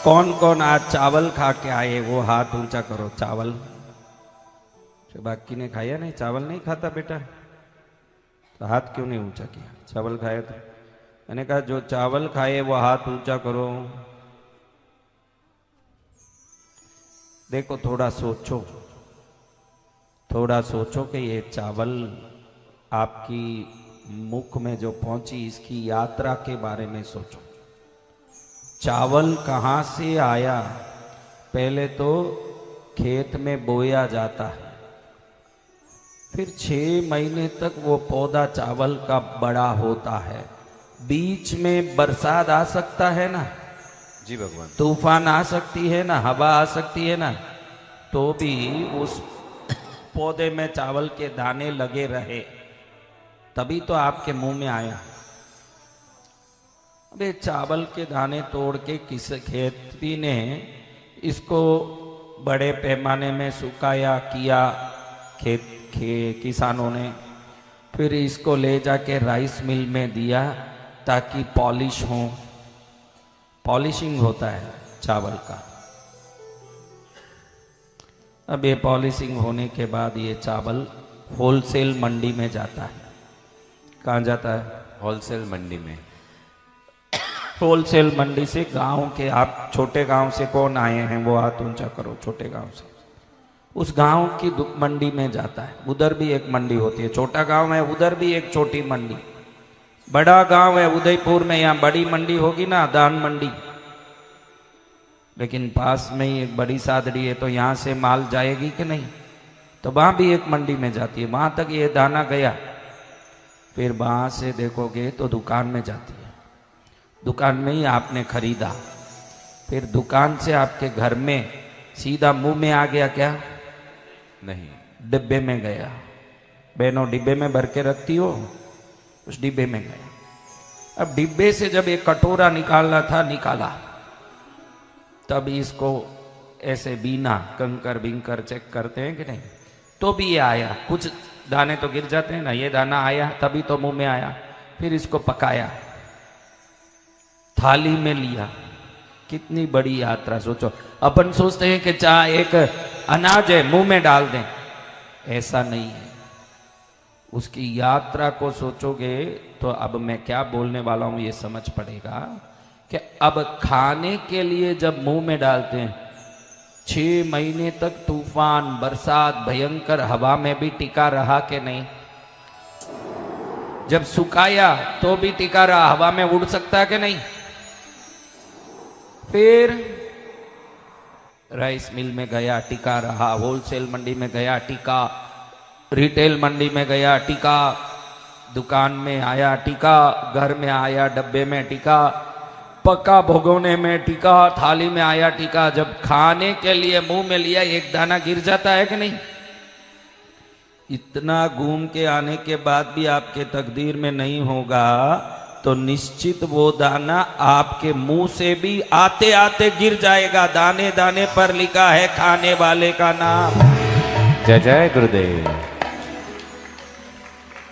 कौन कौन आज चावल खा के आए वो हाथ ऊंचा करो। चावल बाकी ने खाया नहीं, चावल नहीं खाता बेटा तो हाथ क्यों नहीं ऊंचा किया? चावल खाया तो मैंने कहा जो चावल खाए वो हाथ ऊंचा करो। देखो थोड़ा सोचो, थोड़ा सोचो कि ये चावल आपकी मुख में जो पहुंची इसकी यात्रा के बारे में सोचो। चावल कहाँ से आया? पहले तो खेत में बोया जाता है, फिर 6 महीने तक वो पौधा चावल का बड़ा होता है। बीच में बरसात आ सकता है ना जी भगवान, तूफान आ सकती है ना, हवा आ सकती है ना, तो भी उस पौधे में चावल के दाने लगे रहे तभी तो आपके मुंह में आया। अबे चावल के दाने तोड़ के किस खेती ने इसको बड़े पैमाने में सुखाया किया, किसानों ने, फिर इसको ले जाके राइस मिल में दिया ताकि पॉलिश हो, पॉलिशिंग होता है चावल का। अब ये पॉलिशिंग होने के बाद ये चावल होलसेल मंडी में जाता है। कहाँ जाता है? होलसेल मंडी में। होलसेल मंडी से गांव के, आप छोटे गांव से कौन आए हैं वो हाथ ऊंचा करो। छोटे गांव से उस गांव की मंडी में जाता है। उधर भी एक मंडी होती है, छोटा गांव है उधर भी एक छोटी मंडी, बड़ा गांव है उदयपुर में यहाँ बड़ी मंडी होगी ना, दान मंडी, लेकिन पास में ही एक बड़ी सादड़ी है तो यहाँ से माल जाएगी कि नहीं, तो वहां भी एक मंडी में जाती है। वहां तक ये दाना गया, फिर वहां से देखोगे तो दुकान में जाती है। दुकान में ही आपने खरीदा, फिर दुकान से आपके घर में सीधा मुंह में आ गया क्या? नहीं, डिब्बे में गया। बहनों डिब्बे में भर के रखती हो, उस डिब्बे में गया। अब डिब्बे से जब एक कटोरा निकालना था निकाला, तब इसको ऐसे बीना कंकर बिंकर चेक करते हैं कि नहीं, तो भी ये आया। कुछ दाने तो गिर जाते हैं ना, ये दाना आया तभी तो मुंह में आया। फिर इसको पकाया, थाली में लिया। कितनी बड़ी यात्रा सोचो। अपन सोचते हैं कि चाहे एक अनाज है मुंह में डाल दें, ऐसा नहीं है। उसकी यात्रा को सोचोगे तो अब मैं क्या बोलने वाला हूं ये समझ पड़ेगा कि अब खाने के लिए जब मुंह में डालते हैं, 6 महीने तक तूफान बरसात भयंकर हवा में भी टिका रहा कि नहीं? जब सुखाया तो भी टिका रहा, हवा में उड़ सकता है कि नहीं? फिर राइस मिल में गया टिका रहा, होलसेल मंडी में गया टिका, रिटेल मंडी में गया टिका, दुकान में आया टिका, घर में आया डब्बे में टिका, पका भगोने में टिका, थाली में आया टिका। जब खाने के लिए मुंह में लिया एक दाना गिर जाता है कि नहीं? इतना घूम के आने के बाद भी आपके तकदीर में नहीं होगा तो निश्चित वो दाना आपके मुंह से भी आते आते गिर जाएगा। दाने दाने पर लिखा है खाने वाले का नाम। जय जय गुरुदेव।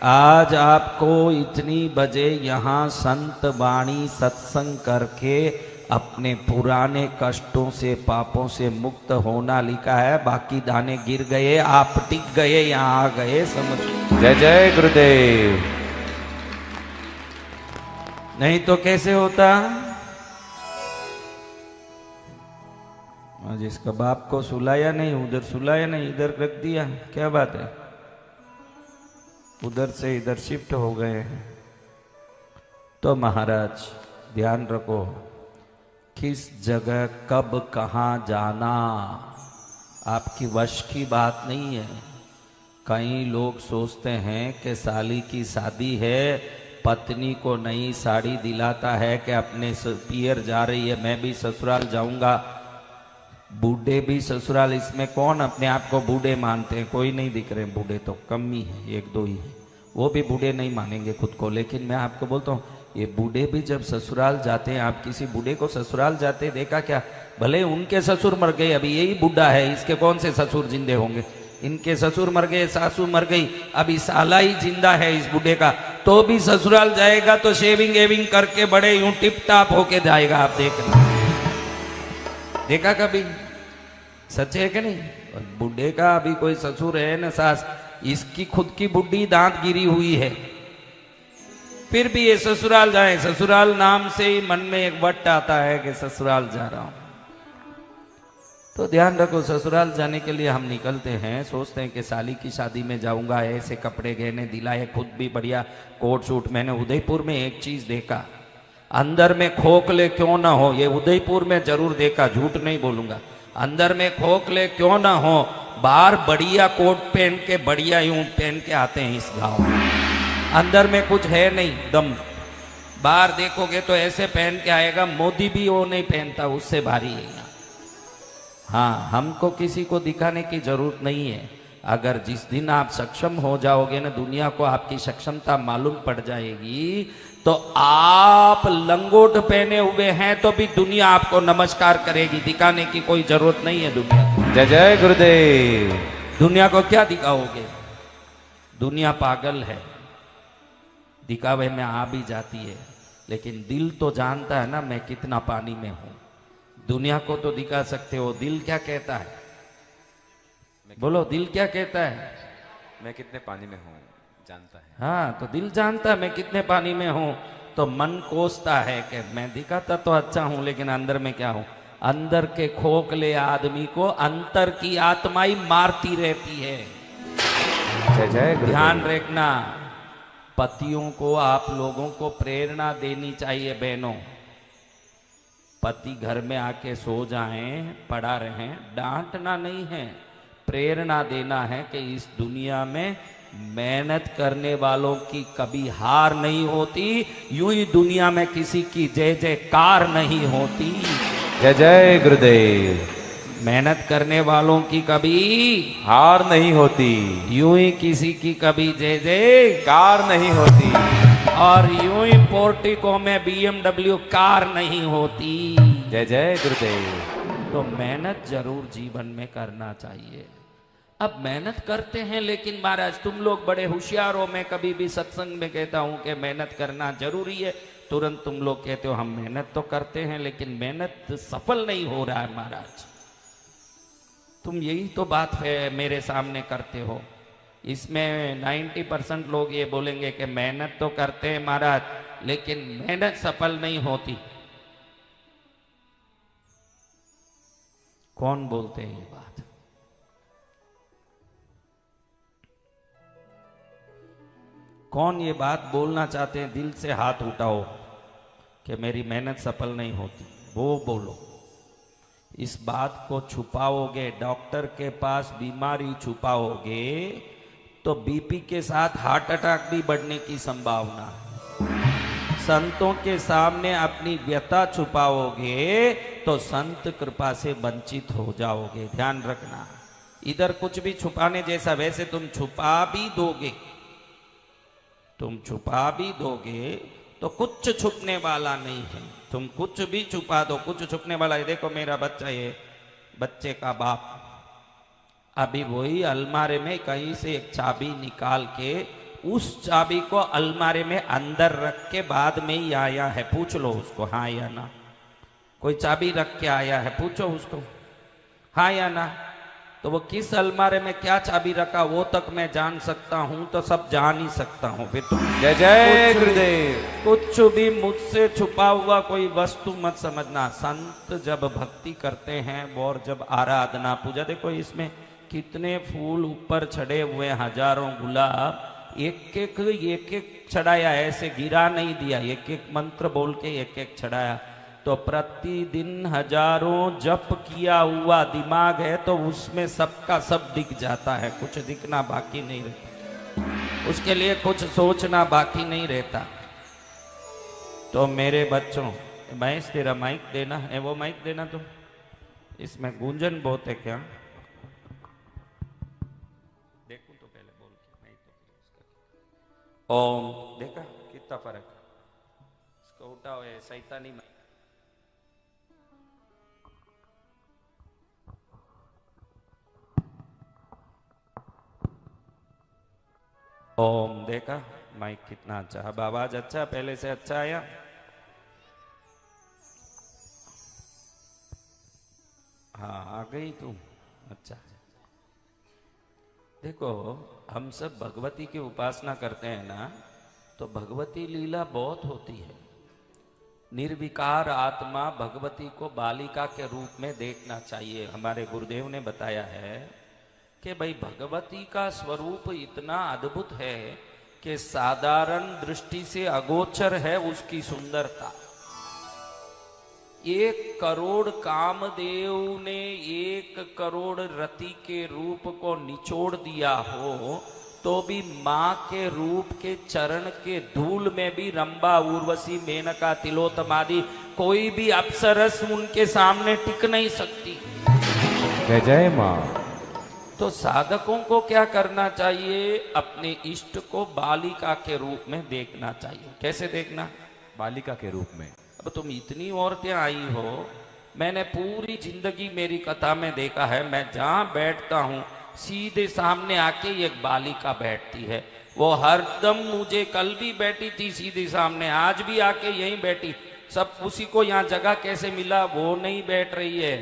आज आपको इतनी बजे यहाँ संत वाणी सत्संग करके अपने पुराने कष्टों से पापों से मुक्त होना लिखा है। बाकी दाने गिर गए, आप टिक गए, यहाँ आ गए, समझ। जय जय गुरुदेव। नहीं तो कैसे होता? आज इसका बाप को सुलाया नहीं, उधर सुलाया नहीं, इधर रख दिया, क्या बात है? उधर से इधर शिफ्ट हो गए हैं। तो महाराज ध्यान रखो, किस जगह कब कहाँ जाना आपकी वश की बात नहीं है। कई लोग सोचते हैं कि साली की शादी है, पत्नी को नई साड़ी दिलाता है कि अपने पियर जा रही है, मैं भी ससुराल जाऊंगा। बूढ़े भी ससुराल, इसमें कौन अपने आप को बूढ़े मानते हैं? कोई नहीं दिख रहे बूढ़े, तो कम ही है, 1-2 ही है, वो भी बूढ़े नहीं मानेंगे खुद को। लेकिन मैं आपको बोलता हूँ ये बूढ़े भी जब ससुराल जाते हैं, आप किसी बूढ़े को ससुराल जाते देखा क्या? भले उनके ससुर मर गए, अभी यही बूढ़ा है, इसके कौन से ससुर जिंदे होंगे? इनके ससुर मर गए, सासू मर गई, अभी साला ही जिंदा है इस बूढ़े का, तो भी ससुराल जाएगा तो शेविंग एविंग करके बड़े यूं टिप टाप होके जाएगा। आप देखना देखा कभी? सच है कि नहीं? और बुढ़े का अभी कोई ससुर है न सास, इसकी खुद की बुढ़ी दांत गिरी हुई है, फिर भी ये ससुराल जाए, ससुराल नाम से ही मन में एक वट आता है कि ससुराल जा रहा हूं। तो ध्यान रखो, ससुराल जाने के लिए हम निकलते हैं, सोचते हैं कि साली की शादी में जाऊंगा, ऐसे कपड़े गहने दिलाए, खुद भी बढ़िया कोट सूट। मैंने उदयपुर में एक चीज देखा, अंदर में खोखले क्यों ना हो, ये उदयपुर में जरूर देखा, झूठ नहीं बोलूंगा, अंदर में खोखले क्यों ना हो, बाहर बढ़िया कोट पहन के बढ़िया यूं पहन के आते हैं इस गांव में। अंदर में कुछ है नहीं दम, बाहर देखोगे तो ऐसे पहन के आएगा, मोदी भी वो नहीं पहनता, उससे भारी है यहाँ। हाँ, हमको किसी को दिखाने की जरूरत नहीं है। अगर जिस दिन आप सक्षम हो जाओगे ना, दुनिया को आपकी सक्षमता मालूम पड़ जाएगी, तो आप लंगोट पहने हुए हैं तो भी दुनिया आपको नमस्कार करेगी, दिखाने की कोई जरूरत नहीं है दुनिया को। जय जय गुरुदेव। दुनिया को क्या दिखाओगे? दुनिया पागल है, दिखावे में आ भी जाती है, लेकिन दिल तो जानता है ना मैं कितना पानी में हूं। दुनिया को तो दिखा सकते हो, दिल क्या कहता है? बोलो, दिल क्या कहता है? मैं कितने पानी में हूँ जानता है। हाँ, तो दिल जानता है मैं कितने पानी में हूं, तो मन कोसता है कि मैं दिखाता तो अच्छा हूं लेकिन अंदर में क्या हूं। अंदर के खोखले आदमी को अंतर की आत्मा ही मारती रहती है। जय जय गुरुदेव। ध्यान रखना, पतियों को, आप लोगों को प्रेरणा देनी चाहिए बहनों। पति घर में आके सो जाएं, पड़ा रहें, डांटना नहीं है, प्रेरणा देना है कि इस दुनिया में मेहनत करने वालों की कभी हार नहीं होती, यूं ही दुनिया में किसी की जय जयकार नहीं होती। जय जय गुरुदेव। मेहनत करने वालों की कभी हार नहीं होती, यूं ही किसी की कभी जय जयकार नहीं होती, और यूं ही पोर्टिको में BMW कार नहीं होती। जय जय गुरुदेव। तो मेहनत जरूर जीवन में करना चाहिए। अब मेहनत करते हैं, लेकिन महाराज तुम लोग बड़े होशियार हो, मैं कभी भी सत्संग में कहता हूं कि मेहनत करना जरूरी है, तुरंत तुम लोग कहते हो हम मेहनत तो करते हैं लेकिन मेहनत सफल नहीं हो रहा है। महाराज तुम यही तो बात मेरे सामने करते हो। इसमें 90% लोग ये बोलेंगे कि मेहनत तो करते हैं महाराज, लेकिन मेहनत सफल नहीं होती। कौन बोलते हैं ये बात? कौन ये बात बोलना चाहते हैं? दिल से हाथ उठाओ कि मेरी मेहनत सफल नहीं होती, वो बोलो। इस बात को छुपाओगे, डॉक्टर के पास बीमारी छुपाओगे तो बीपी के साथ हार्ट अटैक भी बढ़ने की संभावना है। संतों के सामने अपनी व्यथा छुपाओगे तो संत कृपा से वंचित हो जाओगे। ध्यान रखना, इधर कुछ भी छुपाने जैसा, वैसे तुम छुपा भी दोगे, तुम छुपा भी दोगे तो कुछ छुपने वाला नहीं है। तुम कुछ भी छुपा दो, कुछ छुपने वाला है। देखो मेरा बच्चा, ये बच्चे का बाप अभी वही अलमारे में कहीं से एक चाबी निकाल के उस चाबी को अलमारे में अंदर रख के बाद में ही आया है। पूछ लो उसको हाँ या ना। कोई चाबी रख के आया है, पूछो उसको हाँ या ना। तो वो किस अलमारे में क्या चाबी रखा वो तक मैं जान सकता हूं, तो सब जान ही सकता हूं। फिर तुम जय जय गुरुदेव। कुछ भी मुझसे छुपा हुआ कोई वस्तु मत समझना। संत जब भक्ति करते हैं और जब आराधना पूजा, देखो इसमें कितने फूल ऊपर चढ़े हुए, हजारों गुलाब, एक एक चढ़ाया, ऐसे गिरा नहीं दिया, एक एक मंत्र बोल के एक एक चढ़ाया। तो प्रतिदिन हजारों जप किया हुआ दिमाग है, तो उसमें सबका सब दिख जाता है, कुछ दिखना बाकी नहीं रहता, उसके लिए कुछ सोचना बाकी नहीं रहता। तो मेरे बच्चों, महेश तेरा माइक देना है, वो माइक देना तुम, इसमें गूंजन बहुत है क्या? देखूं तो पहले बोल के, नहीं तो फिर उसका ओम, देखा कितना फर्क, इसको उठाओ, ये शैतानी में। ओम, देखा माइक कितना अच्छा, अब आवाज अच्छा, पहले से अच्छा आया। हाँ आ गई तुम, अच्छा। देखो हम सब भगवती की उपासना करते हैं ना, तो भगवती लीला बहुत होती है। निर्विकार आत्मा भगवती को बालिका के रूप में देखना चाहिए। हमारे गुरुदेव ने बताया है कि भाई भगवती का स्वरूप इतना अद्भुत है कि साधारण दृष्टि से अगोचर है उसकी सुंदरता। 1 करोड़ कामदेव ने 1 करोड़ रति के रूप को निचोड़ दिया हो, तो भी मां के रूप के चरण के धूल में भी रंबा, उर्वशी, मेनका, तिलोत्तमा आदि कोई भी अप्सरस उनके सामने टिक नहीं सकती। जय जय मां। तो साधकों को क्या करना चाहिए? अपने इष्ट को बालिका के रूप में देखना चाहिए। कैसे देखना? बालिका के रूप में। अब तुम इतनी औरतें आई हो, मैंने पूरी जिंदगी मेरी कथा में देखा है, मैं जहां बैठता हूं सीधे सामने आके एक बालिका बैठती है। वो हरदम, मुझे कल भी बैठी थी सीधे सामने, आज भी आके यहीं बैठी। सब उसी को यहाँ जगह कैसे मिला वो नहीं बैठ रही है।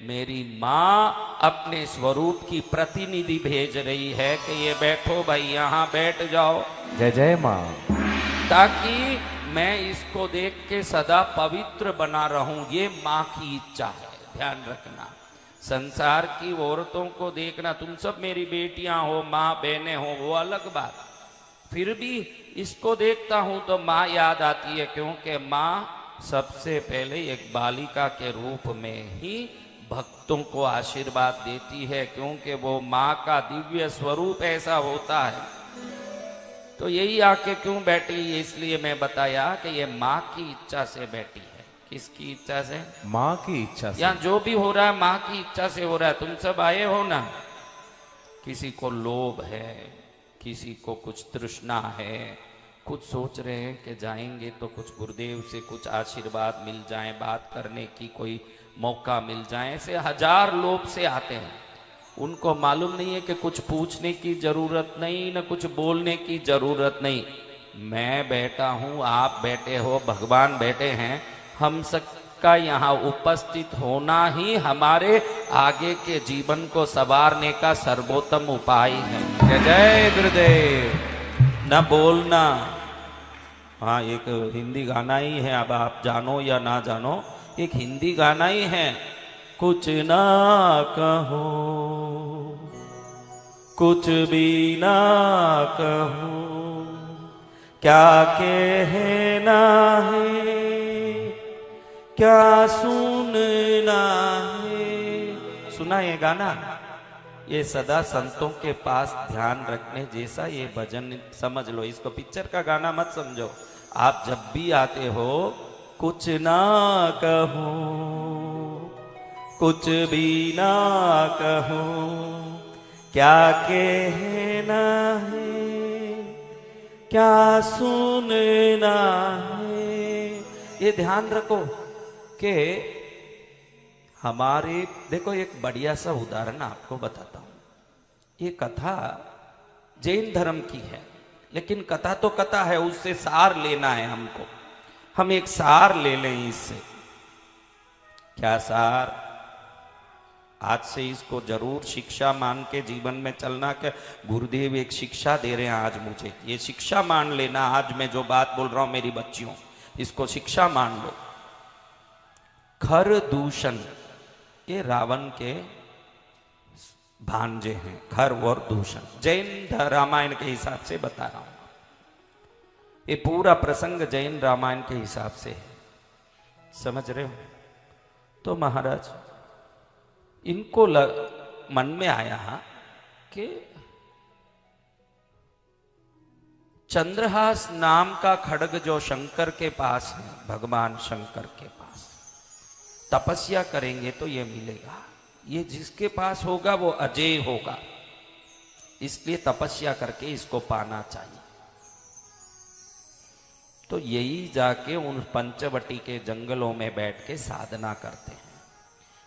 मेरी माँ अपने स्वरूप की प्रतिनिधि भेज रही है कि ये बैठो भाई, यहाँ बैठ जाओ। जय जय मां। ताकि मैं इसको देख के सदा पवित्र बना रहूं, ये माँ की इच्छा है। ध्यान रखना, संसार की औरतों को देखना, तुम सब मेरी बेटियां हो, माँ बहनें हो, वो अलग बात, फिर भी इसको देखता हूं तो माँ याद आती है, क्योंकि माँ सबसे पहले एक बालिका के रूप में ही भक्तों को आशीर्वाद देती है, क्योंकि वो माँ का दिव्य स्वरूप ऐसा होता है। तो यही आके क्यों बैठी, इसलिए मैं बताया कि ये माँ की इच्छा से बैठी है। किसकी इच्छा से? माँ की इच्छा से। यहाँ जो भी हो रहा है माँ की इच्छा से हो रहा है। तुम सब आए हो ना, किसी को लोभ है, किसी को कुछ तृष्णा है, कुछ सोच रहे हैं कि जाएंगे तो कुछ गुरुदेव से कुछ आशीर्वाद मिल जाए, बात करने की कोई मौका मिल जाए, ऐसे 1000 लोभ से आते हैं। उनको मालूम नहीं है कि कुछ पूछने की जरूरत नहीं, न कुछ बोलने की जरूरत नहीं। मैं बैठा हूँ, आप बैठे हो, भगवान बैठे हैं, हम सबका यहाँ उपस्थित होना ही हमारे आगे के जीवन को संवारने का सर्वोत्तम उपाय है। जय जय गुरुदेव। न बोलना। हाँ, एक हिंदी गाना ही है, अब आप जानो या ना जानो, एक हिंदी गाना ही है, कुछ ना कहो, कुछ भी ना कहो, क्या कहना है, क्या सुनना है। सुना ये गाना? ये सदा संतों के पास ध्यान रखने जैसा ये भजन समझ लो, इसको पिक्चर का गाना मत समझो। आप जब भी आते हो, कुछ ना कहो, कुछ भी ना कहो, क्या कहना है, क्या सुनना है। ये ध्यान रखो कि हमारे, देखो एक बढ़िया सा उदाहरण आपको बताता हूं। ये कथा जैन धर्म की है, लेकिन कथा तो कथा है, उससे सार लेना है हमको। हम एक सार ले लें इससे। क्या सार? आज से इसको जरूर शिक्षा मान के जीवन में चलना। के गुरुदेव एक शिक्षा दे रहे हैं आज मुझे, ये शिक्षा मान लेना। आज मैं जो बात बोल रहा हूं मेरी बच्चियों, इसको शिक्षा मान लो। खर दूषण, ये रावण के भांजे हैं, खर और दूषण। जैन रामायण के हिसाब से बता रहा हूं, ये पूरा प्रसंग जैन रामायण के हिसाब से है, समझ रहे हो? तो महाराज इनको मन में आया कि चंद्रहास नाम का खड्ग जो शंकर के पास है, भगवान शंकर के पास, तपस्या करेंगे तो ये मिलेगा। ये जिसके पास होगा वो अजेय होगा, इसलिए तपस्या करके इसको पाना चाहिए। तो यही जाके उन पंचवटी के जंगलों में बैठ के साधना करते हैं।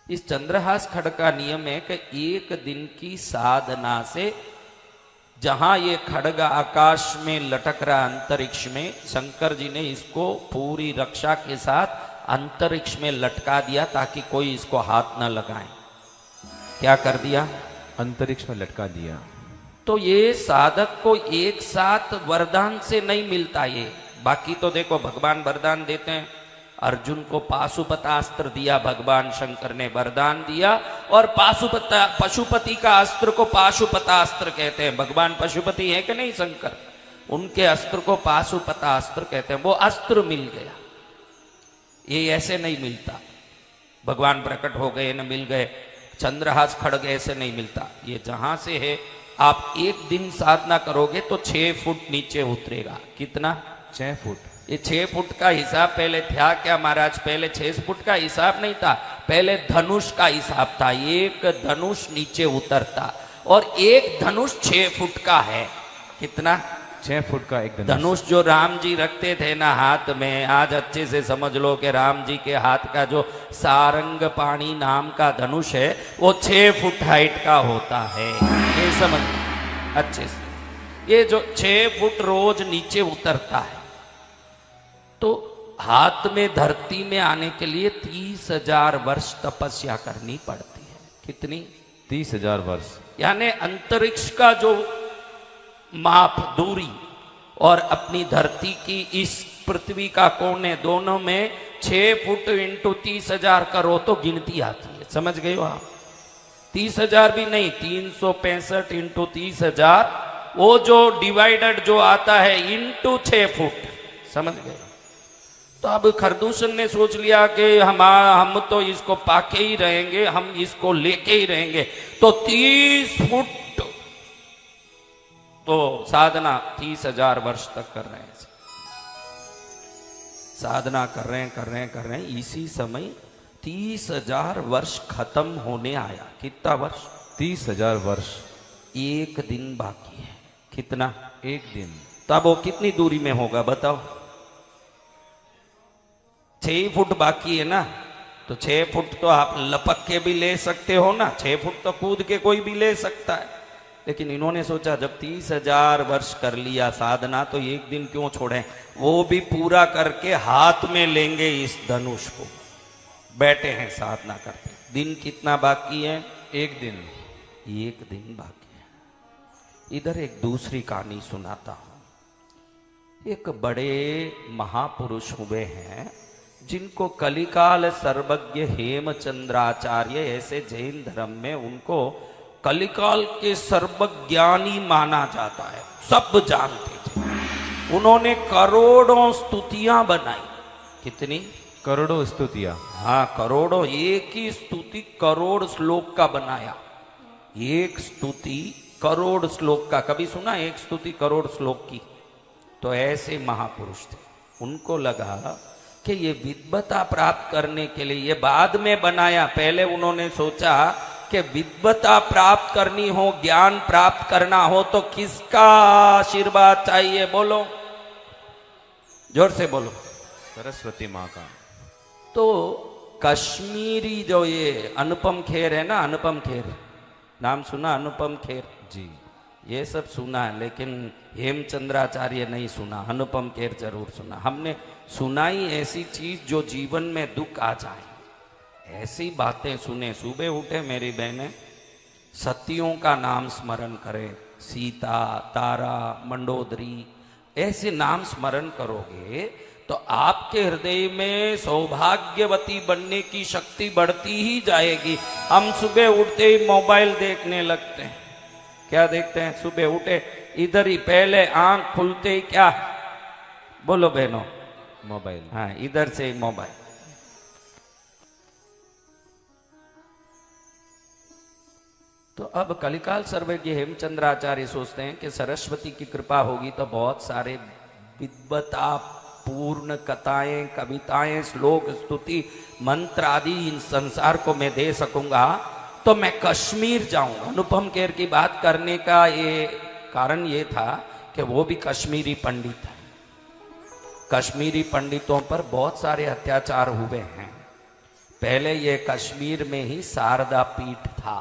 इस चंद्रहास खड्ग का नियम है कि 1 दिन की साधना से, जहां ये खड्ग आकाश में लटक रहा अंतरिक्ष में, शंकर जी ने इसको पूरी रक्षा के साथ अंतरिक्ष में लटका दिया ताकि कोई इसको हाथ न लगाए। क्या कर दिया? अंतरिक्ष में लटका दिया। तो ये साधक को एक साथ वरदान से नहीं मिलता ये। बाकी तो देखो भगवान वरदान देते हैं, अर्जुन को पाशुपतास्त्र दिया, भगवान शंकर ने वरदान दिया, और पशुपति का अस्त्र को पाशुपतास्त्र कहते हैं। भगवान पशुपति है कि नहीं शंकर, उनके अस्त्र को पाशुपतास्त्र कहते हैं। वो अस्त्र मिल गया, ये ऐसे नहीं मिलता। भगवान प्रकट हो गए न मिल गए, चंद्रहास खड़ग ऐसे नहीं मिलता। ये जहां से है, आप एक दिन साधना करोगे तो 6 फुट नीचे उतरेगा। कितना? 6 फुट। ये 6 फुट का हिसाब पहले था क्या महाराज? पहले 6 फुट का हिसाब नहीं था, पहले धनुष का हिसाब था। एक धनुष नीचे उतरता, और एक धनुष 6 फुट का है। कितना? 6 फुट का एक धनुष जो राम जी रखते थे ना हाथ में, आज अच्छे से समझ लो कि राम जी के हाथ का जो सारंग पाणी नाम का धनुष है वो 6 फुट हाइट का होता है। ये समझ अच्छे से। ये जो 6 फुट रोज नीचे उतरता है, तो हाथ में धरती में आने के लिए 30,000 वर्ष तपस्या करनी पड़ती है। कितनी? 30,000 वर्ष। यानी अंतरिक्ष का जो माप, दूरी, और अपनी धरती की इस पृथ्वी का कोने, दोनों में 6 फुट इंटू 30,000 करो तो गिनती आती है। समझ गए हो आप? 30,000 भी नहीं, 365 इंटू 30,000, वो जो डिवाइडेड जो आता है इंटू 6 फुट। समझ गए? तो अब खरदूषण ने सोच लिया कि हम तो इसको पाके ही रहेंगे, हम इसको लेके ही रहेंगे। तो 30 फुट तो साधना 30,000 वर्ष तक कर रहे हैं। साधना कर रहे हैं। इसी समय 30,000 वर्ष खत्म होने आया। कितना वर्ष? 30,000 वर्ष। एक दिन बाकी है। कितना? एक दिन। तब वो कितनी दूरी में होगा बताओ? 6 फुट बाकी है ना, तो 6 फुट तो आप लपक के भी ले सकते हो ना, 6 फुट तो कूद के कोई भी ले सकता है। लेकिन इन्होंने सोचा जब 30,000 वर्ष कर लिया साधना, तो एक दिन क्यों छोड़ें, वो भी पूरा करके हाथ में लेंगे इस धनुष को। बैठे हैं साधना करते। दिन कितना बाकी है? एक दिन। एक दिन बाकी है। इधर एक दूसरी कहानी सुनाता हूं। एक बड़े महापुरुष हुए हैं जिनको कलिकाल सर्वज्ञ हेमचंद्राचार्य, ऐसे जैन धर्म में उनको कलिकाल के सर्वज्ञानी माना जाता है, सब जानते थे। उन्होंने करोड़ों स्तुतियां बनाई। कितनी? करोड़ों स्तुतियां। हाँ, करोड़ों। एक ही स्तुति करोड़ श्लोक का बनाया। एक स्तुति करोड़ श्लोक का। कभी सुना एक स्तुति करोड़ श्लोक की? तो ऐसे महापुरुष थे। उनको लगा कि ये विद्वता प्राप्त करने के लिए, ये बाद में बनाया, पहले उन्होंने सोचा कि विद्वता प्राप्त करनी हो, ज्ञान प्राप्त करना हो तो किसका आशीर्वाद चाहिए? बोलो, जोर से बोलो। सरस्वती माँ का। तो कश्मीरी जो ये अनुपम खेर है ना, अनुपम खेर, नाम सुना? अनुपम खेर जी। ये सब सुना है, लेकिन हेमचंद्राचार्य नहीं सुना। अनुपम खेर जरूर सुना। हमने सुनाई ऐसी चीज जो जीवन में दुख आ जाए, ऐसी बातें सुने। सुबह उठे मेरी बहनें, सतियों का नाम स्मरण करें, सीता, तारा, मंडोदरी, ऐसे नाम स्मरण करोगे तो आपके हृदय में सौभाग्यवती बनने की शक्ति बढ़ती ही जाएगी। हम सुबह उठते ही मोबाइल देखने लगते हैं। क्या देखते हैं? सुबह उठे इधर ही पहले आंख खुलते ही क्या? बोलो बहनों। मोबाइल। हाँ, इधर से मोबाइल। तो अब कलिकाल सर्वज्ञ हेमचंद्राचार्य सोचते हैं कि सरस्वती की कृपा होगी तो बहुत सारे विद्वता पूर्ण कथाएं, कविताएं, श्लोक, स्तुति, मंत्र आदि इन संसार को मैं दे सकूंगा। तो मैं कश्मीर जाऊंगा। अनुपम खेर की बात करने का ये कारण ये था कि वो भी कश्मीरी पंडित है। कश्मीरी पंडितों पर बहुत सारे अत्याचार हुए हैं। पहले ये कश्मीर में ही शारदा पीठ था।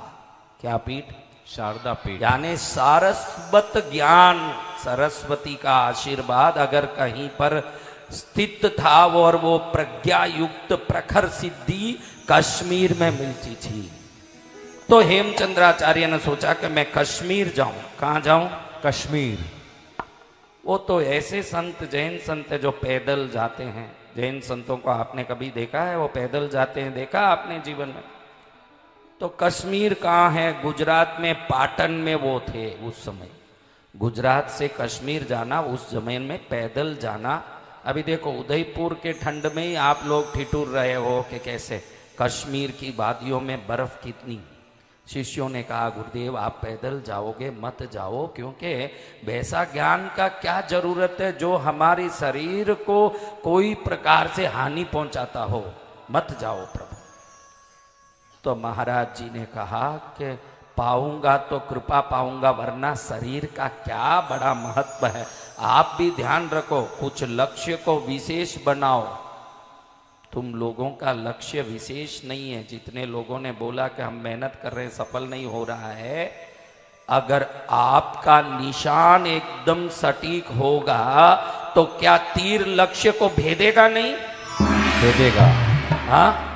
क्या पीठ? शारदा पीठ। यानी सारस्वत ज्ञान, सरस्वती का आशीर्वाद अगर कहीं पर स्थित था और वो प्रज्ञा युक्त प्रखर सिद्धि कश्मीर में मिलती थी। तो हेमचंद्राचार्य ने सोचा कि मैं कश्मीर जाऊं। कहां जाऊं? कश्मीर। वो तो ऐसे संत, जैन संत है जो पैदल जाते हैं। जैन संतों को आपने कभी देखा है वो पैदल जाते हैं? देखा आपने जीवन में? तो कश्मीर कहाँ है? गुजरात में पाटन में वो थे उस समय। गुजरात से कश्मीर जाना, उस जमीन में पैदल जाना। अभी देखो उदयपुर के ठंड में ही आप लोग ठिठुर रहे हो कि कैसे कश्मीर की वादियों में बर्फ कितनी। शिष्यों ने कहा गुरुदेव आप पैदल जाओगे मत जाओ, क्योंकि वैसा ज्ञान का क्या जरूरत है जो हमारे शरीर को कोई प्रकार से हानि पहुंचाता हो, मत जाओ प्रभु। तो महाराज जी ने कहा कि पाऊंगा तो कृपा पाऊंगा, वरना शरीर का क्या बड़ा महत्व है। आप भी ध्यान रखो, कुछ लक्ष्य को विशेष बनाओ। तुम लोगों का लक्ष्य विशेष नहीं है। जितने लोगों ने बोला कि हम मेहनत कर रहे हैं सफल नहीं हो रहा है, अगर आपका निशान एकदम सटीक होगा तो क्या तीर लक्ष्य को भेदेगा? नहीं भेदेगा। हाँ,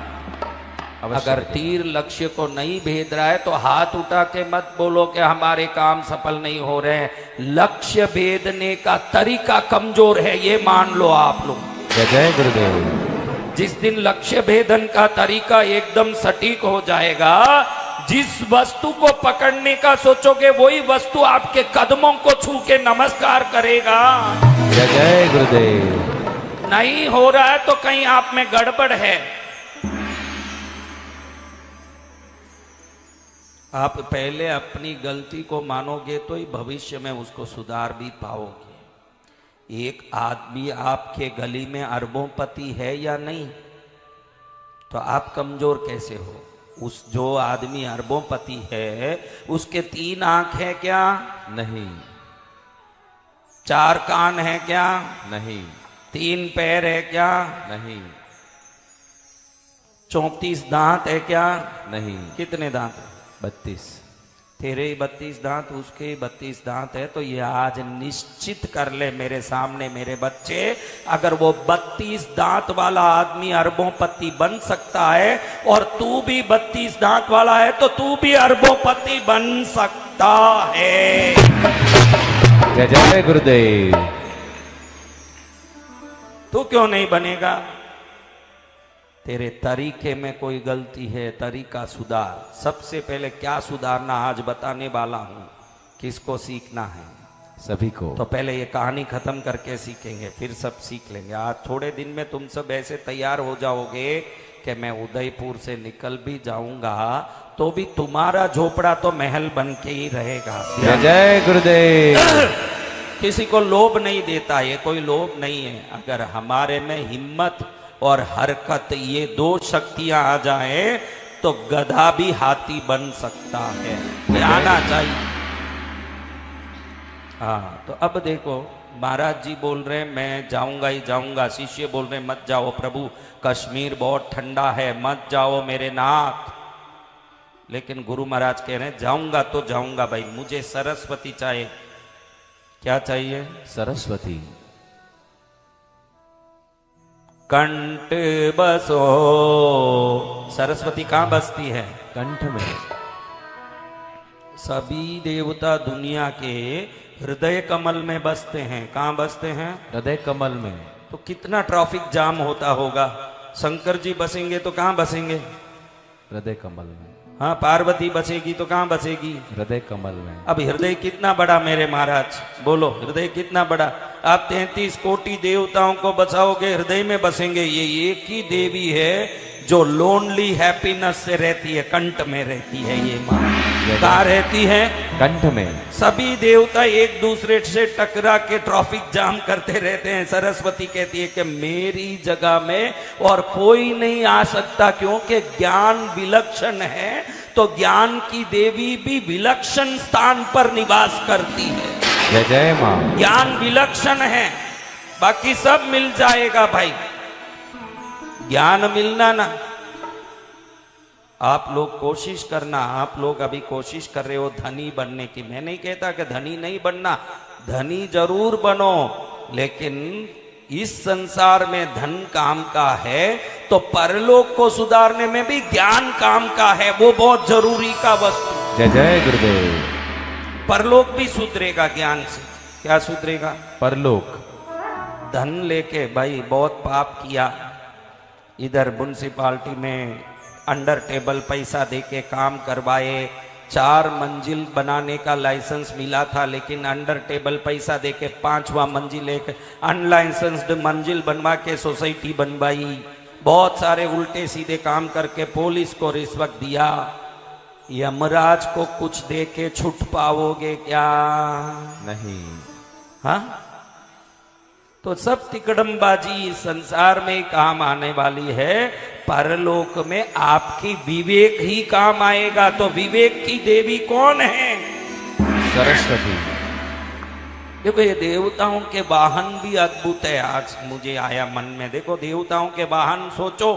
अवश्य अगर तीर लक्ष्य को नहीं भेद रहा है तो हाथ उठा के मत बोलो कि हमारे काम सफल नहीं हो रहे हैं। लक्ष्य भेदने का तरीका कमजोर है, ये मान लो आप लोग। जय जय गुरुदेव। जिस दिन लक्ष्य भेदन का तरीका एकदम सटीक हो जाएगा, जिस वस्तु को पकड़ने का सोचोगे वही वस्तु आपके कदमों को छू के नमस्कार करेगा। जय जय गुरुदेव। नहीं हो रहा है तो कहीं आप में गड़बड़ है। आप पहले अपनी गलती को मानोगे तो ही भविष्य में उसको सुधार भी पाओगे। एक आदमी आपके गली में अरबोंपति है या नहीं, तो आप कमजोर कैसे हो? उस जो आदमी अरबोंपति है उसके 3 आंख है क्या? नहीं। 4 कान है क्या? नहीं। 3 पैर है क्या? नहीं। 34 दांत है क्या? नहीं। कितने दांत? 32। तेरे ही 32 दांत, उसके ही 32 दांत है। तो ये आज निश्चित कर ले मेरे सामने मेरे बच्चे, अगर वो 32 दांत वाला आदमी अरबोंपति बन सकता है और तू भी 32 दांत वाला है तो तू भी अरबोंपति बन सकता है। जय जय गुरुदेव। तू क्यों नहीं बनेगा? तेरे तरीके में कोई गलती है, तरीका सुधार। सबसे पहले क्या सुधारना आज बताने वाला हूं। किसको सीखना है? सभी को। तो पहले ये कहानी खत्म करके सीखेंगे, फिर सब सीख लेंगे। आज थोड़े दिन में तुम सब ऐसे तैयार हो जाओगे कि मैं उदयपुर से निकल भी जाऊंगा तो भी तुम्हारा झोपड़ा तो महल बन के ही रहेगा। जय जय गुरुदेव। किसी को लोभ नहीं देता, ये कोई लोभ नहीं है। अगर हमारे में हिम्मत और हरकत ये 2 शक्तियां आ जाए तो गधा भी हाथी बन सकता है। ये आना चाहिए। हाँ, तो अब देखो महाराज जी बोल रहे हैं मैं जाऊंगा ही जाऊंगा, शिष्य बोल रहे हैं मत जाओ प्रभु, कश्मीर बहुत ठंडा है, मत जाओ मेरे नाथ। लेकिन गुरु महाराज कह रहे हैं जाऊंगा तो जाऊंगा भाई, मुझे सरस्वती चाहिए। क्या चाहिए? सरस्वती। कंठ बसो। सरस्वती कहां बसती है? कंठ में। सभी देवता दुनिया के हृदय कमल में बसते हैं। कहां बसते हैं? हृदय कमल में। तो कितना ट्रैफिक जाम होता होगा। शंकर जी बसेंगे तो कहां बसेंगे? हृदय कमल में। हाँ, पार्वती बसेगी तो कहां बसेगी? हृदय कमल में। अब हृदय कितना बड़ा मेरे महाराज, बोलो हृदय कितना बड़ा। आप 33 कोटि देवताओं को बसाओगे, हृदय में बसेंगे। ये एक ही देवी है जो लोनली हैप्पीनेस से रहती है, कंठ में रहती है। ये माँ कहाँ रहती है? कंठ में। सभी देवता एक दूसरे से टकरा के ट्रैफिक जाम करते रहते हैं। सरस्वती कहती है कि मेरी जगह में और कोई नहीं आ सकता, क्योंकि ज्ञान विलक्षण है तो ज्ञान की देवी भी विलक्षण स्थान पर निवास करती है। जय जय मां। ज्ञान विलक्षण है, बाकी सब मिल जाएगा भाई, ज्ञान मिलना ना। आप लोग कोशिश करना, आप लोग अभी कोशिश कर रहे हो धनी बनने की। मैं नहीं कहता कि धनी नहीं बनना, धनी जरूर बनो, लेकिन इस संसार में धन काम का है तो परलोक को सुधारने में भी ज्ञान काम का है, वो बहुत जरूरी का वस्तु। जय जय गुरुदेव। परलोक भी सुधरेगा ज्ञान से। क्या सुधरेगा? परलोक। धन लेके भाई बहुत पाप किया, इधर म्युनिसिपालिटी में अंडर टेबल पैसा देके काम करवाए, 4 मंजिल बनाने का लाइसेंस मिला था, लेकिन अंडर टेबल पैसा देके 5वां मंजिल एक अनलाइसेंस्ड मंजिल बनवा के सोसाइटी बनवाई। बहुत सारे उल्टे सीधे काम करके पुलिस को रिश्वत दिया। यमराज को कुछ दे के छुट पाओगे क्या? नहीं। हाँ, तो सब तिकड़मबाजी संसार में काम आने वाली है, परलोक में आपकी विवेक ही काम आएगा। तो विवेक की देवी कौन है? सरस्वती। देखो ये देवताओं के वाहन भी अद्भुत है। आज मुझे आया मन में, देखो देवताओं के वाहन सोचो,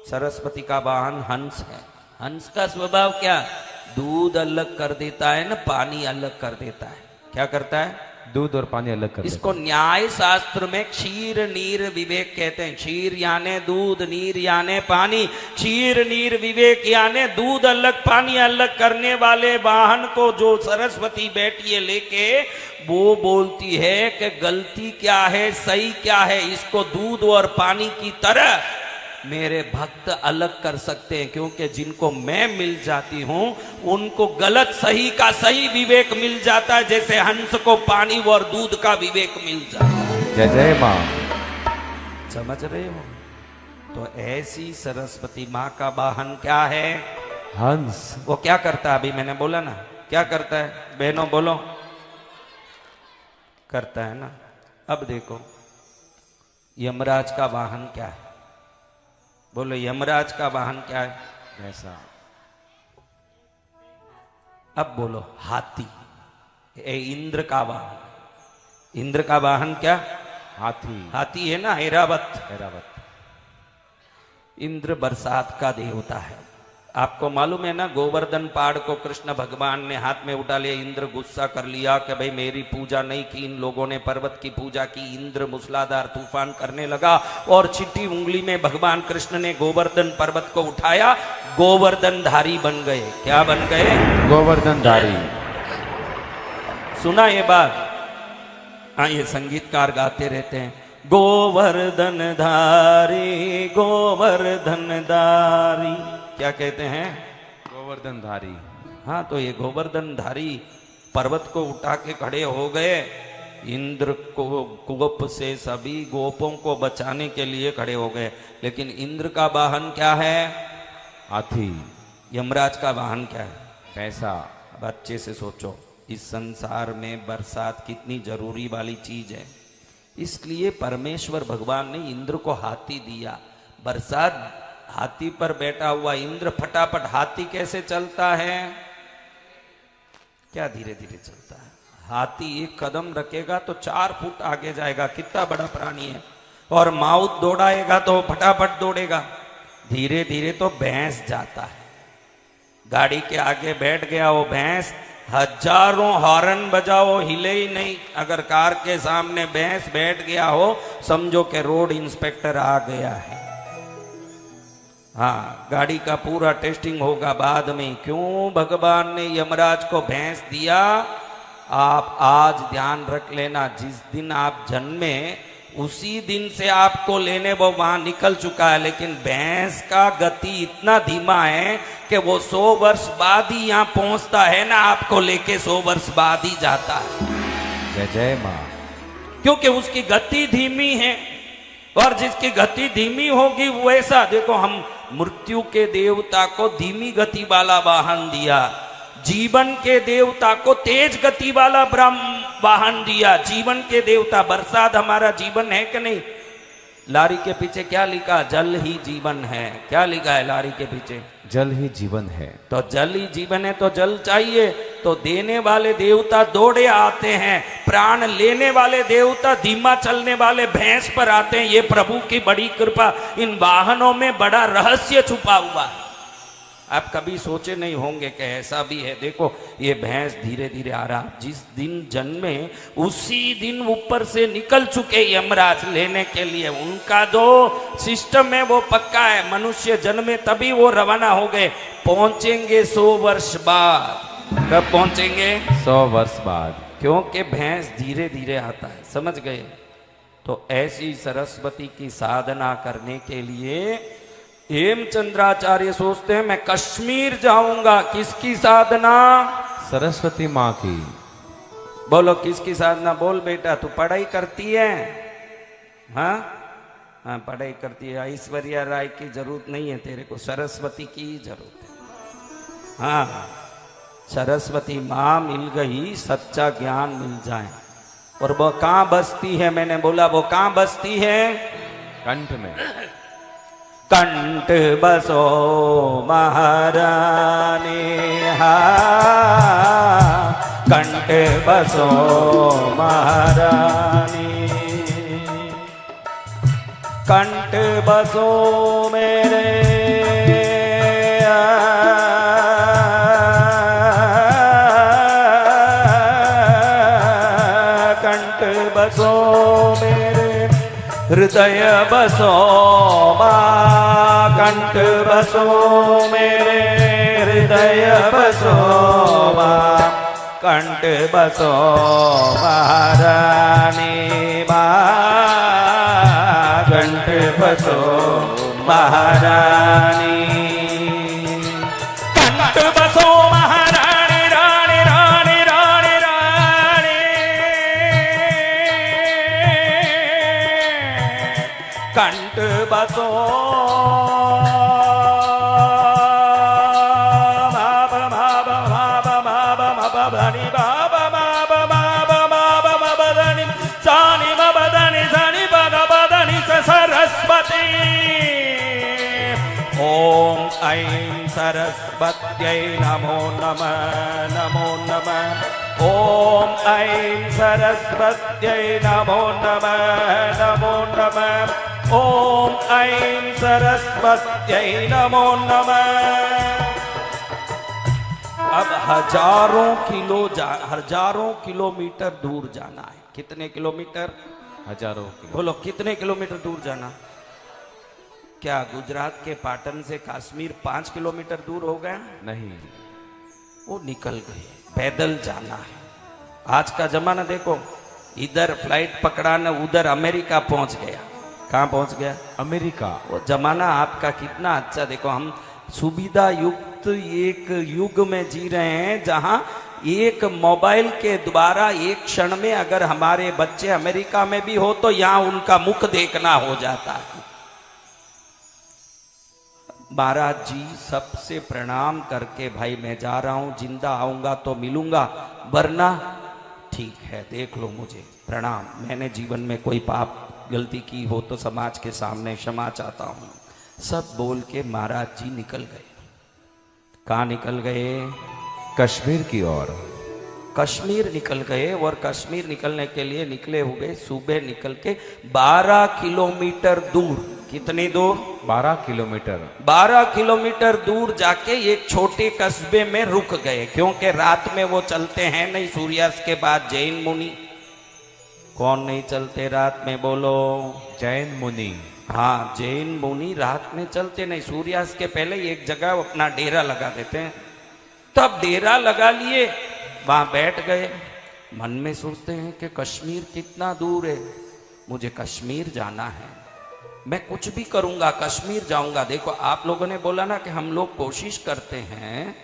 सरस्वती का वाहन हंस है। हंस का स्वभाव क्या? दूध अलग कर देता है ना, पानी अलग कर देता है। क्या करता है? दूध और पानी अलग कर इसको न्याय शास्त्र में क्षीर नीर विवेक कहते हैं। क्षीर यानी दूध, नीर यानी पानी। क्षीर नीर विवेक यानी दूध अलग पानी अलग करने वाले वाहन को जो सरस्वती बैठी है लेके, वो बोलती है कि गलती क्या है, सही क्या है, इसको दूध और पानी की तरह मेरे भक्त अलग कर सकते हैं। क्योंकि जिनको मैं मिल जाती हूं उनको गलत सही का सही विवेक मिल जाता है, जैसे हंस को पानी और दूध का विवेक मिल जाता है। जय जय माँ। समझ रहे हो? तो ऐसी सरस्वती माँ का वाहन क्या है? हंस। वो क्या करता है? अभी मैंने बोला ना, क्या करता है? बहनों बोलो, करता है ना। अब देखो यमराज का वाहन क्या है? बोलो, यमराज का वाहन क्या है? ऐसा। अब बोलो, हाथी। इंद्र का वाहन। इंद्र का वाहन क्या? हाथी। हाथी है ना, ऐरावत। ऐरावत। इंद्र बरसात का देवता है। आपको मालूम है ना, गोवर्धन पहाड़ को कृष्ण भगवान ने हाथ में उठा लिया। इंद्र गुस्सा कर लिया कि भाई मेरी पूजा नहीं की, इन लोगों ने पर्वत की पूजा की। इंद्र मूसलाधार तूफान करने लगा और छिटी उंगली में भगवान कृष्ण ने गोवर्धन पर्वत को उठाया, गोवर्धन धारी बन गए। क्या बन गए? गोवर्धन धारी। सुना ये बात? हाँ, ये संगीतकार गाते रहते हैं, गोवर्धन धारी गोवर्धन धारी। क्या कहते हैं? गोवर्धन धारी। हाँ, तो ये गोवर्धन धारी पर्वत को उठा के खड़े हो गए। इंद्र को गोप से सभी गोपों को बचाने के लिए खड़े हो गए। लेकिन इंद्र का वाहन क्या है? हाथी। यमराज का वाहन क्या है? पैसा। अब अच्छे से सोचो, इस संसार में बरसात कितनी जरूरी वाली चीज है। इसलिए परमेश्वर भगवान ने इंद्र को हाथी दिया। बरसात हाथी पर बैठा हुआ इंद्र फटाफट, हाथी कैसे चलता है? क्या धीरे धीरे चलता है। हाथी एक कदम रखेगा तो 4 फुट आगे जाएगा, कितना बड़ा प्राणी है। और माउथ दौड़ाएगा तो फटाफट दौड़ेगा। धीरे धीरे तो भैंस जाता है। गाड़ी के आगे बैठ गया वो भैंस, हजारों हॉर्न बजाओ हिले ही नहीं। अगर कार के सामने भैंस बैठ गया हो, समझो कि रोड इंस्पेक्टर आ गया है। हाँ, गाड़ी का पूरा टेस्टिंग होगा बाद में। क्यों भगवान ने यमराज को भैंस दिया? आप आज ध्यान रख लेना, जिस दिन आप जन्मे उसी दिन से आपको लेने वो वहां निकल चुका है। लेकिन भैंस का गति इतना धीमा है कि वो 100 वर्ष बाद ही यहाँ पहुंचता है ना, आपको लेके 100 वर्ष बाद ही जाता है। जय जय माँ। क्योंकि उसकी गति धीमी है। और जिसकी गति धीमी होगी वो ऐसा, देखो हम मृत्यु के देवता को धीमी गति वाला वाहन दिया, जीवन के देवता को तेज गति वाला ब्रह्म वाहन दिया। जीवन के देवता, बरसात हमारा जीवन है कि नहीं? लारी के पीछे क्या लिखा? जल ही जीवन है। क्या लिखा है लारी के पीछे? जल ही जीवन है। तो जल ही जीवन है, तो जल चाहिए। तो देने वाले देवता दौड़े आते हैं, प्राण लेने वाले देवता धीमा चलने वाले भैंस पर आते हैं। ये प्रभु की बड़ी कृपा। इन वाहनों में बड़ा रहस्य छुपा हुआ है। आप कभी सोचे नहीं होंगे कि ऐसा भी है। देखो ये भैंस धीरे धीरे आ रहा, जिस दिन जन्मे उसी दिन ऊपर से निकल चुके यमराज लेने के लिए। उनका जो सिस्टम है वो पक्का है। मनुष्य जन्मे तभी वो रवाना हो गए, पहुंचेंगे 100 वर्ष बाद। कब पहुंचेंगे? 100 वर्ष बाद। क्योंकि भैंस धीरे धीरे आता है, समझ गए? तो ऐसी सरस्वती की साधना करने के लिए हेमचंद्राचार्य सोचते हैं मैं कश्मीर जाऊंगा। किसकी साधना? सरस्वती माँ की। बोलो किसकी साधना? बोल बेटा, तू पढ़ाई करती है? हाँ हाँ पढ़ाई करती है। ऐश्वर्या राय की जरूरत नहीं है तेरे को, सरस्वती की जरूरत है। हाँ सरस्वती माँ मिल गई, सच्चा ज्ञान मिल जाए। और वो कहाँ बसती है? मैंने बोला वो कहाँ बसती है? कंठ में। कंठ बसो महारानी, हा कंठ बसो महारानी, कंठ बसो मेरे कंठ बसो मेरे, हृदय बसो माँ, कंठ बसो मेरे, हृदय बसो माँ, कंठ बसो महारानी माँ, कंठ बसो महारानी, कंठ बसो महारानी, रानी रानी रानी रानी, कंठ बसो बाबा बाबा बाबा बाबा बाबा बनी बाबा बाबा बाबा बाबा बाबा बनी सानी बाबा बनी सानी बाबा बनी सरस्वती। ओम ऐं सरस्वत्यै नमो नमः, नमो नमः। ओम ऐं सरस्वत्यै नमो नमः, नमो नमः। ओम ऐं सरस्वत्यै नमो नमः। अब हजारों किलोमीटर दूर जाना है। कितने किलोमीटर? हजारों किलो। बोलो कितने किलोमीटर दूर जाना? क्या गुजरात के पाटन से कश्मीर 5 किलोमीटर दूर हो गया? नहीं। वो निकल गए, पैदल जाना है। आज का जमाना देखो, इधर फ्लाइट पकड़ा न उधर अमेरिका पहुंच गया। कहाँ पहुंच गया? अमेरिका। वो जमाना आपका कितना अच्छा। देखो हम सुविधा युक्त एक युग में जी रहे हैं जहां एक मोबाइल के द्वारा एक क्षण में अगर हमारे बच्चे अमेरिका में भी हो तो यहां उनका मुख देखना हो जाता है। महाराज जी सबसे प्रणाम करके भाई मैं जा रहा हूं, जिंदा आऊंगा तो मिलूंगा, वरना ठीक है देख लो मुझे, प्रणाम। मैंने जीवन में कोई पाप गलती की हो तो समाज के सामने क्षमा चाहता हूं। सब बोल के महाराज जी निकल गए। कहाँ निकल गए? कश्मीर की ओर। कश्मीर निकल गए। और कश्मीर निकलने के लिए निकले हुए सुबह निकल के 12 किलोमीटर दूर। कितनी दूर? 12 किलोमीटर। 12 किलोमीटर दूर जाके एक छोटे कस्बे में रुक गए, क्योंकि रात में वो चलते हैं नहीं सूर्यास्त के बाद। जैन मुनि। कौन नहीं चलते रात में? बोलो। जैन मुनि। हाँ जैन मुनि रात में चलते नहीं, सूर्यास्त के पहले एक जगह अपना डेरा लगा देते हैं। तब डेरा लगा लिए, वहां बैठ गए। मन में सोचते हैं कि कश्मीर कितना दूर है, मुझे कश्मीर जाना है, मैं कुछ भी करूंगा कश्मीर जाऊंगा। देखो आप लोगों ने बोला ना कि हम लोग कोशिश करते हैं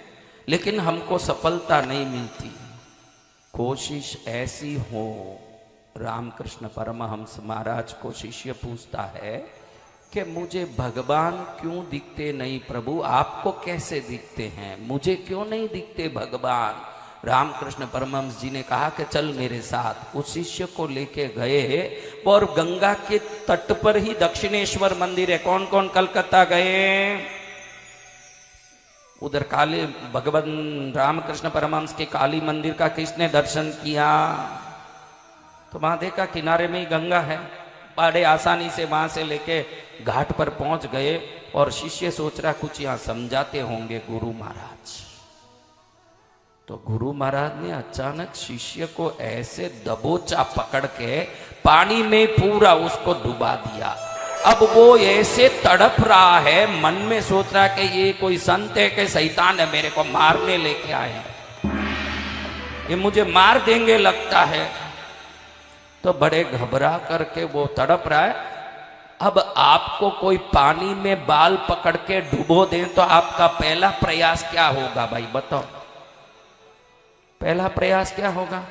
लेकिन हमको सफलता नहीं मिलती। कोशिश ऐसी हो। रामकृष्ण परमहंस महाराज को शिष्य पूछता है कि मुझे भगवान क्यों दिखते नहीं प्रभु? आपको कैसे दिखते हैं, मुझे क्यों नहीं दिखते भगवान? रामकृष्ण परमहंस जी ने कहा कि चल मेरे साथ। उस शिष्य को लेके गए और गंगा के तट पर ही दक्षिणेश्वर मंदिर है। कौन कौन कलकत्ता गए? उधर काली भगवान रामकृष्ण परमहंस के काली मंदिर का किसने दर्शन किया? तो वहां देखा किनारे में ही गंगा है, बड़े आसानी से वहां से लेके घाट पर पहुंच गए और शिष्य सोच रहा कुछ यहां समझाते होंगे गुरु महाराज। तो गुरु महाराज ने अचानक शिष्य को ऐसे दबोचा पकड़ के पानी में पूरा उसको डुबा दिया। अब वो ऐसे तड़प रहा है, मन में सोच रहा कि ये कोई संत है कि शैतान है, मेरे को मारने लेके आए हैं, ये मुझे मार देंगे लगता है। तो बड़े घबरा करके वो तड़प रहा है। अब आपको कोई पानी में बाल पकड़ के डुबो दे तो आपका पहला प्रयास क्या होगा भाई बताओ? पहला प्रयास क्या होगा?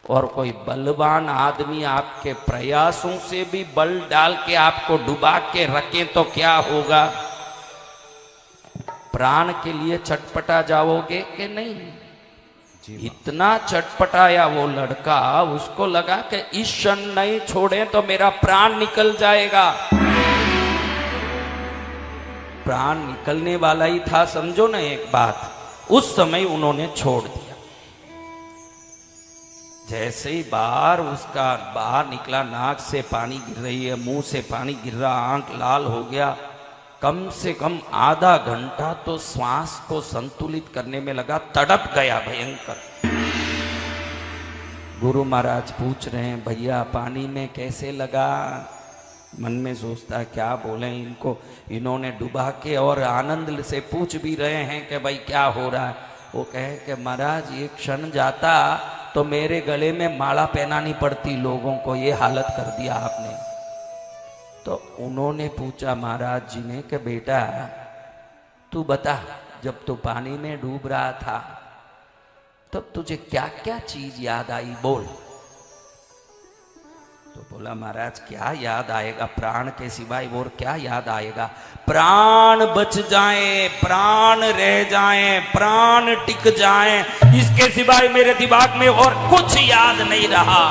और कोई बलवान आदमी आपके प्रयासों से भी बल डाल के आपको डुबा के रखे तो क्या होगा? प्राण के लिए छटपटा जाओगे कि नहीं? इतना चटपटाया वो लड़का, उसको लगा कि इस क्षण नहीं छोड़े तो मेरा प्राण निकल जाएगा। प्राण निकलने वाला ही था, समझो ना एक बात। उस समय उन्होंने छोड़ दिया। जैसे ही बाहर निकला, नाक से पानी गिर रही है, मुंह से पानी गिर रहा, आंख लाल हो गया। कम से कम आधा घंटा तो श्वास को संतुलित करने में लगा, तड़प गया भयंकर। गुरु महाराज पूछ रहे हैं भैया पानी में कैसे लगा? मन में सोचता क्या बोले इनको, इन्होंने डुबा के, और आनंद से पूछ भी रहे हैं कि भाई क्या हो रहा है। वो कहे कि महाराज एक क्षण जाता तो मेरे गले में माला पहनानी पड़ती लोगों को, ये हालत कर दिया आपने। तो उन्होंने पूछा महाराज जी ने कि बेटा तू बता, जब तू पानी में डूब रहा था तब तुझे क्या क्या चीज याद आई, बोल। तो बोला महाराज क्या याद आएगा, प्राण के सिवाय और क्या याद आएगा? प्राण बच जाए, प्राण रह जाए, प्राण टिक जाए, इसके सिवाय मेरे दिमाग में और कुछ याद नहीं रहा।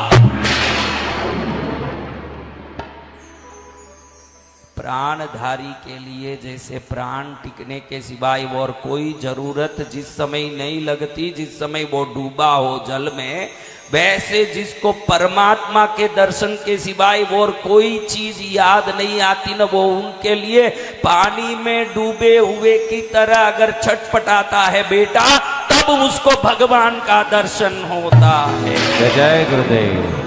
प्राणधारी के लिए जैसे प्राण टिकने के सिवाय और कोई जरूरत जिस समय नहीं लगती, जिस समय वो डूबा हो जल में, वैसे जिसको परमात्मा के दर्शन के सिवाय और कोई चीज याद नहीं आती न, वो उनके लिए पानी में डूबे हुए की तरह अगर छटपटाता है बेटा, तब उसको भगवान का दर्शन होता है। जय गुरुदेव।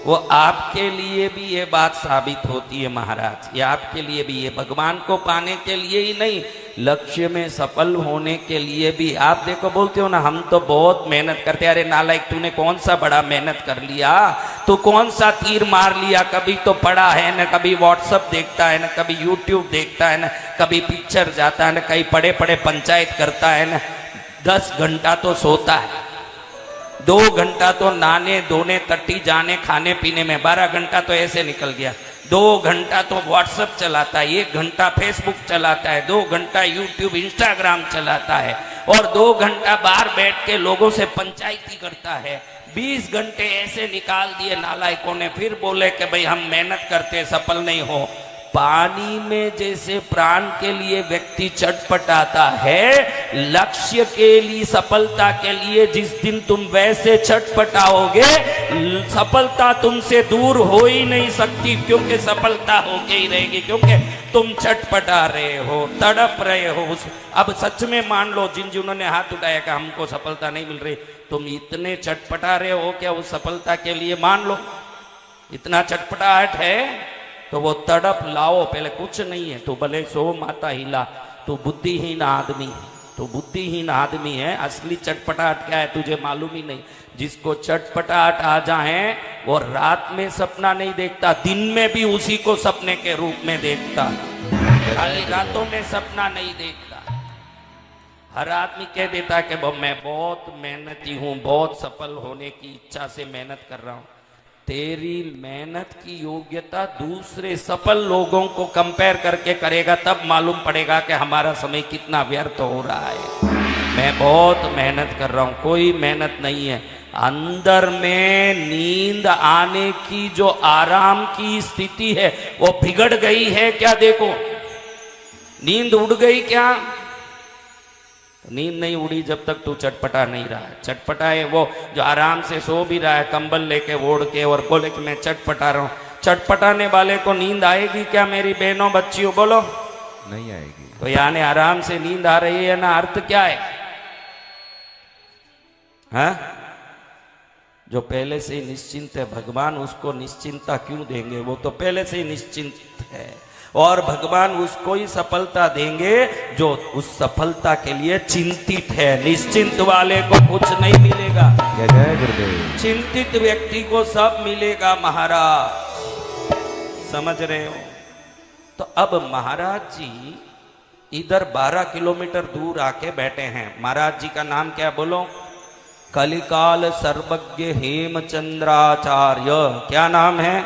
वो आपके लिए भी ये बात साबित होती है महाराज, ये आपके लिए भी, ये भगवान को पाने के लिए ही नहीं, लक्ष्य में सफल होने के लिए भी। आप देखो बोलते हो ना हम तो बहुत मेहनत करते, अरे नालायक तूने कौन सा बड़ा मेहनत कर लिया, तू कौन सा तीर मार लिया, कभी तो पढ़ा है न, कभी व्हाट्सएप देखता है न, कभी यूट्यूब देखता है न, कभी पिक्चर जाता है न, कहीं पड़े पड़े पंचायत करता है न, 10 घंटा तो सोता है, 2 घंटा तो नहाने धोने टट्टी जाने खाने पीने में, 12 घंटा तो ऐसे निकल गया, 2 घंटा तो व्हाट्सएप चलाता है, 1 घंटा फेसबुक चलाता है, 2 घंटा यूट्यूब इंस्टाग्राम चलाता है, और 2 घंटा बाहर बैठ के लोगों से पंचायती करता है। 20 घंटे ऐसे निकाल दिए नालायकों ने, फिर बोले कि भाई हम मेहनत करते सफल नहीं हो। पानी में जैसे प्राण के लिए व्यक्ति छटपटाता है, लक्ष्य के लिए, सफलता के लिए जिस दिन तुम वैसे छटपटाओगे, सफलता तुमसे दूर हो ही नहीं सकती, क्योंकि सफलता होके ही रहेगी, क्योंकि तुम छटपटा रहे हो, तड़प रहे हो। अब सच में मान लो, जिन्होंने हाथ उठाया कि हमको सफलता नहीं मिल रही, तुम इतने छटपटा रहे हो क्या उस सफलता के लिए? मान लो इतना छटपटाहट है तो वो तड़प लाओ, पहले कुछ नहीं है, तो भले 100 माता हिला, तो बुद्धिहीन आदमी है, तो बुद्धिहीन आदमी है। असली चटपटाहट क्या है तुझे मालूम ही नहीं। जिसको चटपटाहट आ जाए वो रात में सपना नहीं देखता, दिन में भी उसी को सपने के रूप में देखता, खाली रातों में सपना नहीं देखता। हर आदमी कह देता है कि मैं बहुत मेहनती हूँ, बहुत सफल होने की इच्छा से मेहनत कर रहा हूँ। तेरी मेहनत की योग्यता दूसरे सफल लोगों को कंपेयर करके करेगा, तब मालूम पड़ेगा कि हमारा समय कितना व्यर्थ हो रहा है। मैं बहुत मेहनत कर रहा हूँ, कोई मेहनत नहीं है। अंदर में नींद आने की जो आराम की स्थिति है वो बिगड़ गई है क्या? देखो नींद उड़ गई क्या? नींद नहीं उड़ी जब तक तू चटपटा नहीं रहा है। चटपटा है वो जो आराम से सो भी रहा है कंबल लेके ओढ़ के और बोले कि मैं चटपटा रहा हूँ, चटपटाने वाले को नींद आएगी क्या मेरी बहनों बच्चियों, बोलो? नहीं आएगी। तो यानी आराम से नींद आ रही है ना, अर्थ क्या है? हाँ? जो पहले से ही निश्चिंत है, भगवान उसको निश्चिंतता क्यों देंगे? वो तो पहले से ही निश्चिंत है, और भगवान उसको ही सफलता देंगे जो उस सफलता के लिए चिंतित है। निश्चिंत वाले को कुछ नहीं मिलेगा, जय गुरुदेव। चिंतित व्यक्ति को सब मिलेगा महाराज, समझ रहे हो? तो अब महाराज जी इधर 12 किलोमीटर दूर आके बैठे हैं। महाराज जी का नाम क्या, बोलो? कलिकाल सर्वज्ञ हेमचंद्राचार्य। क्या नाम है?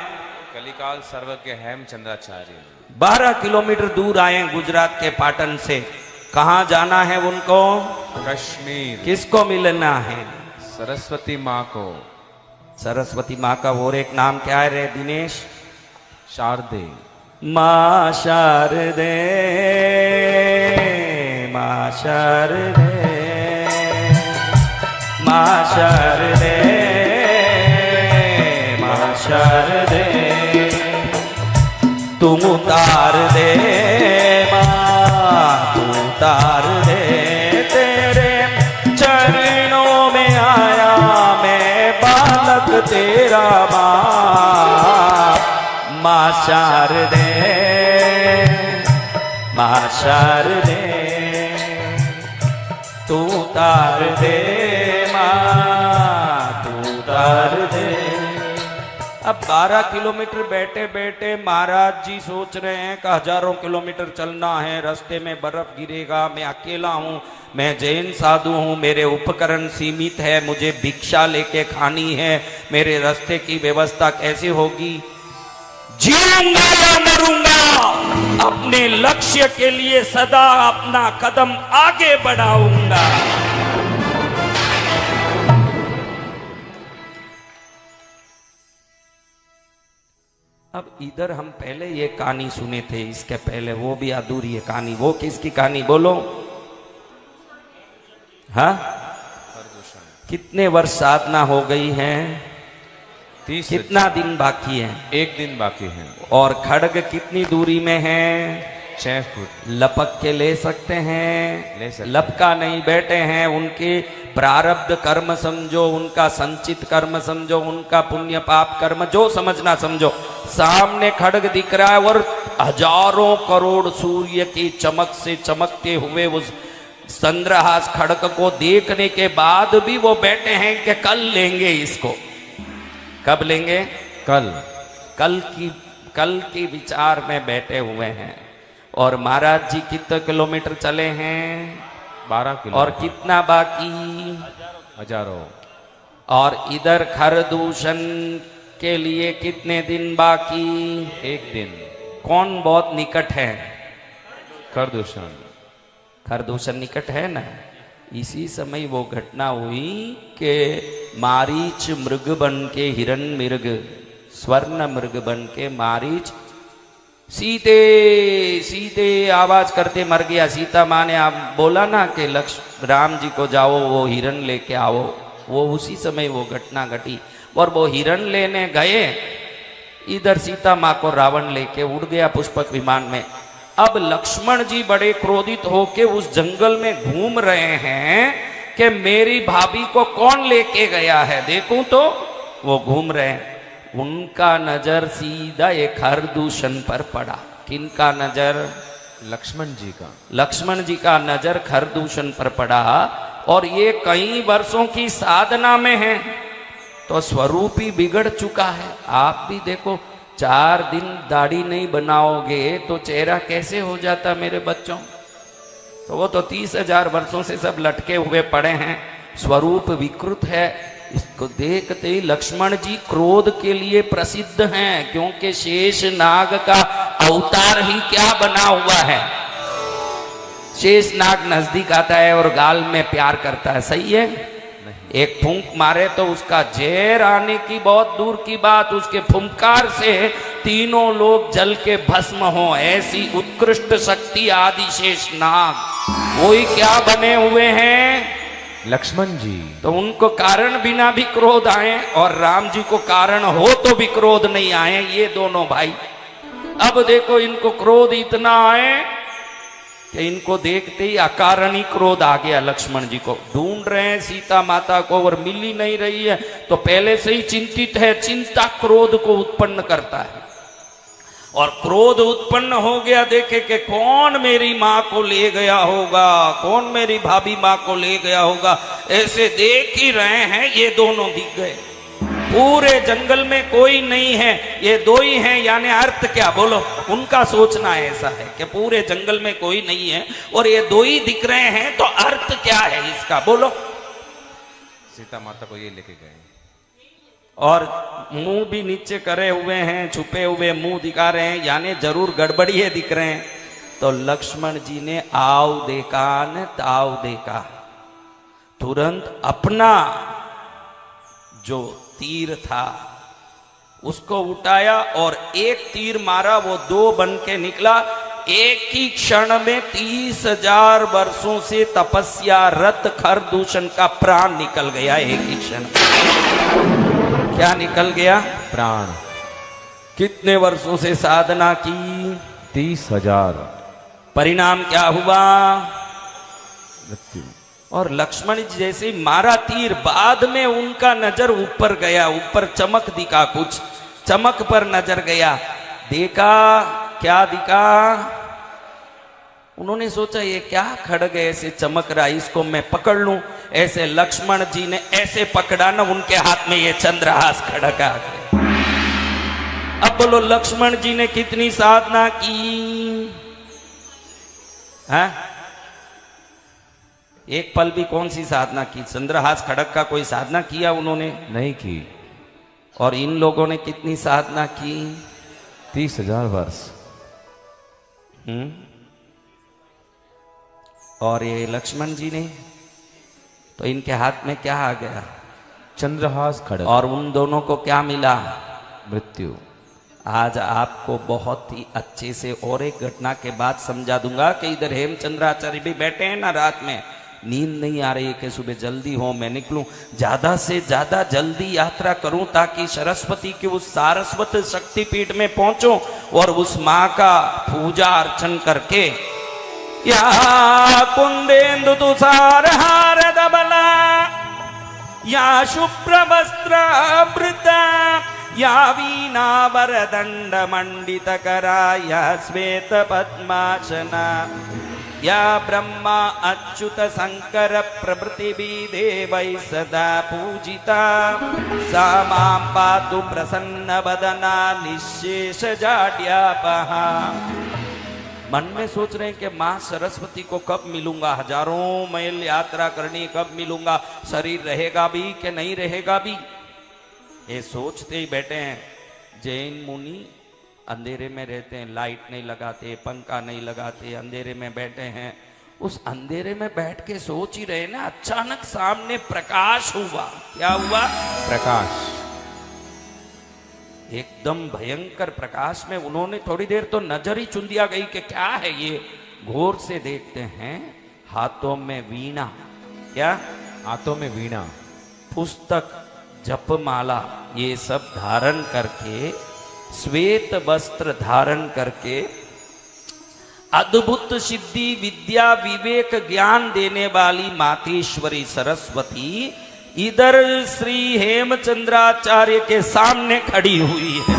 कलिकाल सर्वज्ञ हेमचंद्राचार्य। 12 किलोमीटर दूर आए गुजरात के पाटन से। कहाँ जाना है उनको? कश्मीर। किसको मिलना है? सरस्वती माँ को। सरस्वती माँ का और एक नाम क्या है रे दिनेश? शारदे। माँ शारदे, माँ शारदे, माँ शारदे, माँ शारदे, तुम उतार दे माँ, तू उतार दे, तेरे चरणों में आया मैं बालक तेरा माँ। माँ शारदे, माँ शारदे, तू उतार दे माँ, तू उतार दे। अब 12 किलोमीटर बैठे बैठे महाराज जी सोच रहे हैं कि हजारों किलोमीटर चलना है, रास्ते में बर्फ गिरेगा, मैं अकेला हूँ, मैं जैन साधु हूँ, मेरे उपकरण सीमित है, मुझे भिक्षा लेके खानी है, मेरे रास्ते की व्यवस्था कैसे होगी? जीऊंगा या मरूंगा, अपने लक्ष्य के लिए सदा अपना कदम आगे बढ़ाऊंगा। अब इधर हम पहले ये कहानी सुने थे, इसके पहले वो भी अधूरी है कहानी। वो किसकी कहानी, बोलो? हाँ? कितने वर्ष साधना हो गई है? 30। कितना दिन बाकी है? 1 दिन बाकी है। और खड्ग कितनी दूरी में है? 6 फुट। लपक के ले सकते हैं? ले सकते। लपका नहीं बैठे हैं। उनके प्रारब्ध कर्म समझो, उनका संचित कर्म समझो, उनका पुण्य पाप कर्म जो समझना समझो। सामने खड्ग दिख रहा है और हजारों करोड़ सूर्य की चमक से चमकते हुए उस चंद्रहास खड्ग को देखने के बाद भी वो बैठे हैं कि कल लेंगे इसको। कब लेंगे? कल। कल की विचार में बैठे हुए हैं। और महाराज जी कितने किलोमीटर चले हैं? 12 किलो। और कितना बाकी? हजारों। और इधर खरदूषण के लिए कितने दिन बाकी? 1 दिन। कौन बहुत निकट है? खरदूषण। खरदूषण निकट है ना। इसी समय वो घटना हुई कि मारीच मृग बन के हिरण मृग, स्वर्ण मृग बन के मारीच सीते सीते आवाज करते मर गया। सीता माँ ने आप बोला ना कि लक्ष्मण राम जी को जाओ वो हिरण लेके आओ, वो उसी समय वो घटना घटी। और वो हिरण लेने गए, इधर सीता माँ को रावण लेके उड़ गया पुष्पक विमान में। अब लक्ष्मण जी बड़े क्रोधित होके उस जंगल में घूम रहे हैं कि मेरी भाभी को कौन लेके गया है, देखूं तो वो घूम रहे हैं। उनका नजर सीधा एक खरदूषण पर पड़ा। किनका नजर? लक्ष्मण जी का। लक्ष्मण जी का नजर खरदूषण पर पड़ा। और ये कई वर्षों की साधना में है तो स्वरूप ही बिगड़ चुका है। आप भी देखो, 4 दिन दाढ़ी नहीं बनाओगे तो चेहरा कैसे हो जाता मेरे बच्चों? तो वो तो 30,000 वर्षों से सब लटके हुए पड़े हैं, स्वरूप विकृत है। इसको देखते ही लक्ष्मण जी क्रोध के लिए प्रसिद्ध हैं, क्योंकि शेष नाग का अवतार ही क्या बना हुआ है? शेष नाग नजदीक आता है और गाल में प्यार करता है, सही है? एक फूंक मारे तो उसका जहर आने की बहुत दूर की बात, उसके फुंकार से तीनों लोग जल के भस्म हो, ऐसी उत्कृष्ट शक्ति आदि शेष नाग। वही क्या बने हुए हैं? लक्ष्मण जी। तो उनको कारण बिना भी क्रोध आए और राम जी को कारण हो तो भी क्रोध नहीं आए ये दोनों भाई। अब देखो इनको क्रोध इतना आए कि इनको देखते ही अकारण ही क्रोध आ गया। लक्ष्मण जी को ढूंढ रहे हैं सीता माता को और मिल ही नहीं रही है, तो पहले से ही चिंतित है। चिंता क्रोध को उत्पन्न करता है और क्रोध उत्पन्न हो गया। देखे कि कौन मेरी माँ को ले गया होगा, कौन मेरी भाभी माँ को ले गया होगा। ऐसे देख ही रहे हैं, ये दोनों दिख गए। पूरे जंगल में कोई नहीं है, ये दो ही हैं, यानी अर्थ क्या बोलो। उनका सोचना ऐसा है कि पूरे जंगल में कोई नहीं है और ये दो ही दिख रहे हैं, तो अर्थ क्या है इसका बोलो। सीता माता को ये लेके गए और मुंह भी नीचे करे हुए हैं, छुपे हुए मुंह दिखा रहे हैं, यानी जरूर गड़बड़िए दिख रहे हैं। तो लक्ष्मण जी ने आव देखा न ताव देखा, तुरंत अपना जो तीर था उसको उठाया और एक तीर मारा, वो दो बन के निकला। एक ही क्षण में 30,000 वर्षों से तपस्या रत खरदूषण का प्राण निकल गया। एक ही क्षण क्या निकल गया? प्राण। कितने वर्षों से साधना की? 30,000। परिणाम क्या हुआ? मृत्यु। और लक्ष्मण जी जैसे ही मारा तीर, बाद में उनका नजर ऊपर गया, ऊपर चमक दिखा, कुछ चमक पर नजर गया। देखा क्या दिखा? उन्होंने सोचा ये क्या खड़ग ऐसे चमक रहा, इसको मैं पकड़ लूं। ऐसे लक्ष्मण जी ने ऐसे पकड़ा ना, उनके हाथ में ये चंद्रहास खड़ग आ गया। अब बोलो लक्ष्मण जी ने कितनी साधना की है? एक पल भी कौन सी साधना की? चंद्रहास खड़ग का कोई साधना किया उन्होंने? नहीं की। और इन लोगों ने कितनी साधना की? 30,000 वर्ष। और ये लक्ष्मण जी ने, तो इनके हाथ में क्या आ गया? चंद्रहास खड़ग। और उन दोनों को क्या मिला? मृत्यु। आज आपको बहुत ही अच्छे से और एक घटना के बाद समझा दूंगा कि इधर हेमचंद्राचार्य भी बैठे हैं ना, रात में नींद नहीं आ रही है कि सुबह जल्दी हो मैं निकलूं, ज्यादा से ज्यादा जल्दी यात्रा करूं ताकि सरस्वती के उस सारस्वत शक्तिपीठ में पहुंचूं और उस माँ का पूजा अर्चन करके या कुंदेन्दु तुषार हार दबला या शुभ्र वस्त्रावृता या वीणा वरदंड मंडित करा या श्वेत पद्मासना या ब्रह्मा अच्युत शंकर प्रभृति देवै सदा पूजिता सा मां पातु प्रसन्न वदना निशेष जाड्यापहा। मन में सोच रहे हैं कि माँ सरस्वती को कब मिलूंगा, हजारों मैल यात्रा करनी, कब मिलूंगा, शरीर रहेगा भी कि नहीं रहेगा भी, ये सोचते ही बैठे हैं। जैन मुनि अंधेरे में रहते हैं, लाइट नहीं लगाते, पंखा नहीं लगाते, अंधेरे में बैठे हैं। उस अंधेरे में बैठ के सोच ही रहे ना, अचानक सामने प्रकाश हुआ। क्या हुआ? प्रकाश। एकदम भयंकर प्रकाश में उन्होंने थोड़ी देर तो नजर ही चुंदिया गई कि क्या है ये। घोर से देखते हैं, हाथों में वीणा। क्या? हाथों में वीणा, पुस्तक, जपमाला, ये सब धारण करके, श्वेत वस्त्र धारण करके, अद्भुत सिद्धि विद्या विवेक ज्ञान देने वाली मातेश्वरी सरस्वती इधर श्री हेमचंद्राचार्य के सामने खड़ी हुई है।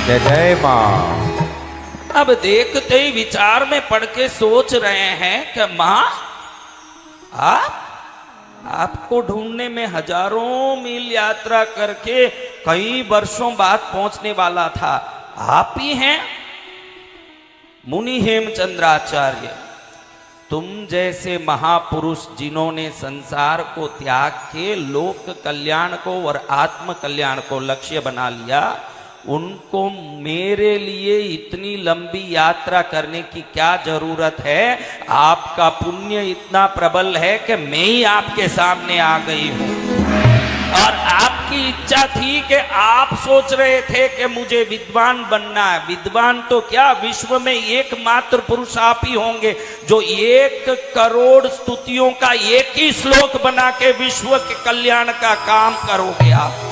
जय जय मां। अब देखते ही विचार में पड़ के सोच रहे हैं कि मां, आपको ढूंढने में हजारों मील यात्रा करके कई वर्षों बाद पहुंचने वाला था, आप ही हैं मुनि हेमचंद्राचार्य। तुम जैसे महापुरुष जिन्होंने संसार को त्याग के लोक कल्याण को और आत्म कल्याण को लक्ष्य बना लिया, उनको मेरे लिए इतनी लंबी यात्रा करने की क्या जरूरत है? आपका पुण्य इतना प्रबल है कि मैं ही आपके सामने आ गई हूं और आपकी आपकी इच्छा थी कि आप सोच रहे थे कि मुझे विद्वान बनना है। विद्वान तो क्या, विश्व में एकमात्र पुरुष आप ही होंगे जो 1 करोड़ स्तुतियों का एक ही श्लोक बना के विश्व के कल्याण का काम करोगे आप।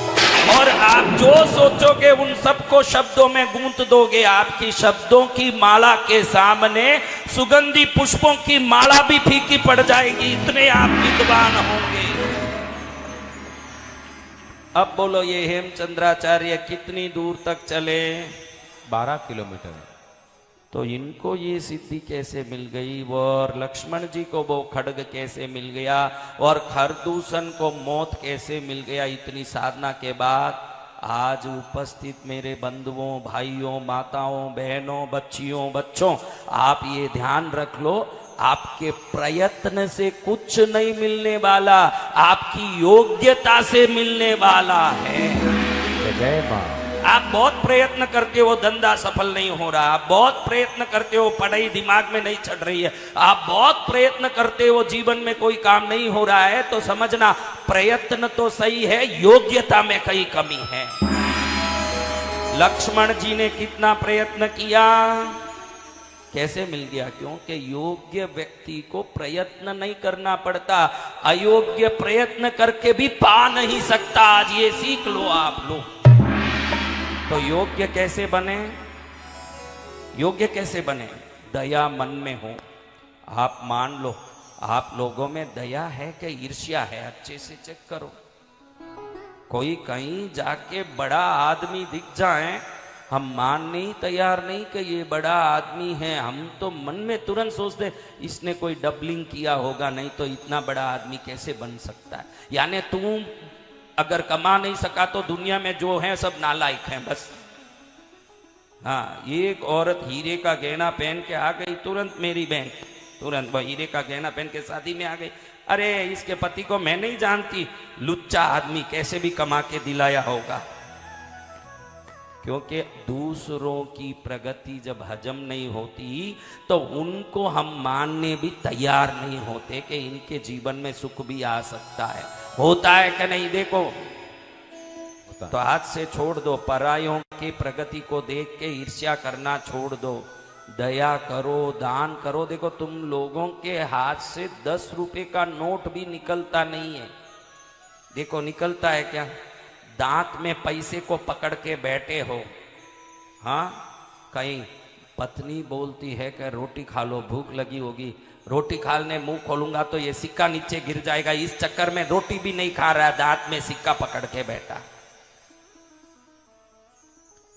और आप जो सोचोगे उन सबको शब्दों में गूंथ दोगे। आपकी शब्दों की माला के सामने सुगंधी पुष्पों की माला भी फीकी पड़ जाएगी, इतने आप विद्वान होंगे। अब बोलो, ये हेमचंद्राचार्य कितनी दूर तक चले? 12 किलोमीटर। तो इनको ये सिद्धि कैसे मिल गई? और लक्ष्मण जी को वो खड्ग कैसे मिल गया? और खरदूषण को मौत कैसे मिल गया? इतनी साधना के बाद आज उपस्थित मेरे बंधुओं, भाइयों, माताओं, बहनों, बच्चियों, बच्चों, आप ये ध्यान रख लो, आपके प्रयत्न से कुछ नहीं मिलने वाला, आपकी योग्यता से मिलने वाला है। जय मां। आप बहुत प्रयत्न करते हो, धंधा सफल नहीं हो रहा। आप बहुत प्रयत्न करते हो, पढ़ाई दिमाग में नहीं चढ़ रही है। आप बहुत प्रयत्न करते हो, जीवन में कोई काम नहीं हो रहा है, तो समझना प्रयत्न तो सही है, योग्यता में कई कमी है। लक्ष्मण जी ने कितना प्रयत्न किया, कैसे मिल गया? क्योंकि योग्य व्यक्ति को प्रयत्न नहीं करना पड़ता, अयोग्य प्रयत्न करके भी पा नहीं सकता। आज ये सीख लो आप लोग। तो योग्य कैसे बने? योग्य कैसे बने? दया मन में हो। आप मान लो आप लोगों में दया है कि ईर्ष्या है? अच्छे से चेक करो। कोई कहीं जाके बड़ा आदमी दिख जाए, हम मानने ही तैयार नहीं कि ये बड़ा आदमी है। हम तो मन में तुरंत सोचते इसने कोई डबलिंग किया होगा, नहीं तो इतना बड़ा आदमी कैसे बन सकता है। यानी तू अगर कमा नहीं सका तो दुनिया में जो है सब नालायक हैं बस। हाँ, एक औरत हीरे का गहना पहन के आ गई, तुरंत मेरी बहन तुरंत वह हीरे का गहना पहन के शादी में आ गई। अरे इसके पति को मैं नहीं जानती, लुच्चा आदमी कैसे भी कमा के दिलाया होगा। क्योंकि दूसरों की प्रगति जब हजम नहीं होती तो उनको हम मानने भी तैयार नहीं होते कि इनके जीवन में सुख भी आ सकता है। होता है कि नहीं? देखो, तो हाथ से छोड़ दो, परायों की प्रगति को देख के ईर्ष्या करना छोड़ दो, दया करो, दान करो। देखो, तुम लोगों के हाथ से 10 रुपए का नोट भी निकलता नहीं है। देखो निकलता है क्या? दांत में पैसे को पकड़ के बैठे हो। हाँ, कहीं पत्नी बोलती है कि रोटी खा लो, भूख लगी होगी। रोटी खाने मुंह खोलूंगा तो ये सिक्का नीचे गिर जाएगा, इस चक्कर में रोटी भी नहीं खा रहा, दांत में सिक्का पकड़ के बैठा।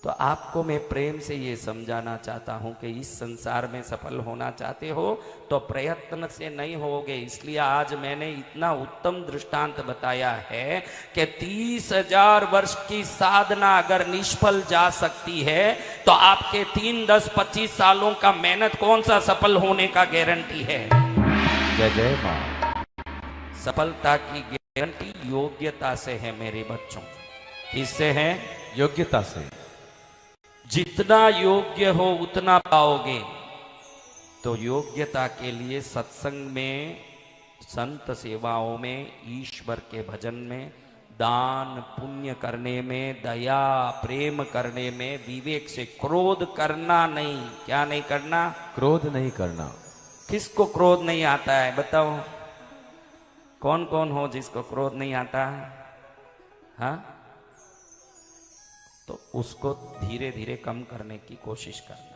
तो आपको मैं प्रेम से ये समझाना चाहता हूं कि इस संसार में सफल होना चाहते हो तो प्रयत्न से नहीं होगे। इसलिए आज मैंने इतना उत्तम दृष्टांत बताया है कि 30,000 वर्ष की साधना अगर निष्फल जा सकती है तो आपके 3, 10, 25 सालों का मेहनत कौन सा सफल होने का गारंटी है? जय जय मां। सफलता की गारंटी योग्यता से है मेरे बच्चों। किससे है? योग्यता से। जितना योग्य हो उतना पाओगे। तो योग्यता के लिए सत्संग में, संत सेवाओं में, ईश्वर के भजन में, दान पुण्य करने में, दया प्रेम करने में, विवेक से, क्रोध करना नहीं। क्या नहीं करना? क्रोध नहीं करना। किसको क्रोध नहीं आता है बताओ? कौन कौन हो जिसको क्रोध नहीं आता? हाँ, तो उसको धीरे धीरे कम करने की कोशिश करना।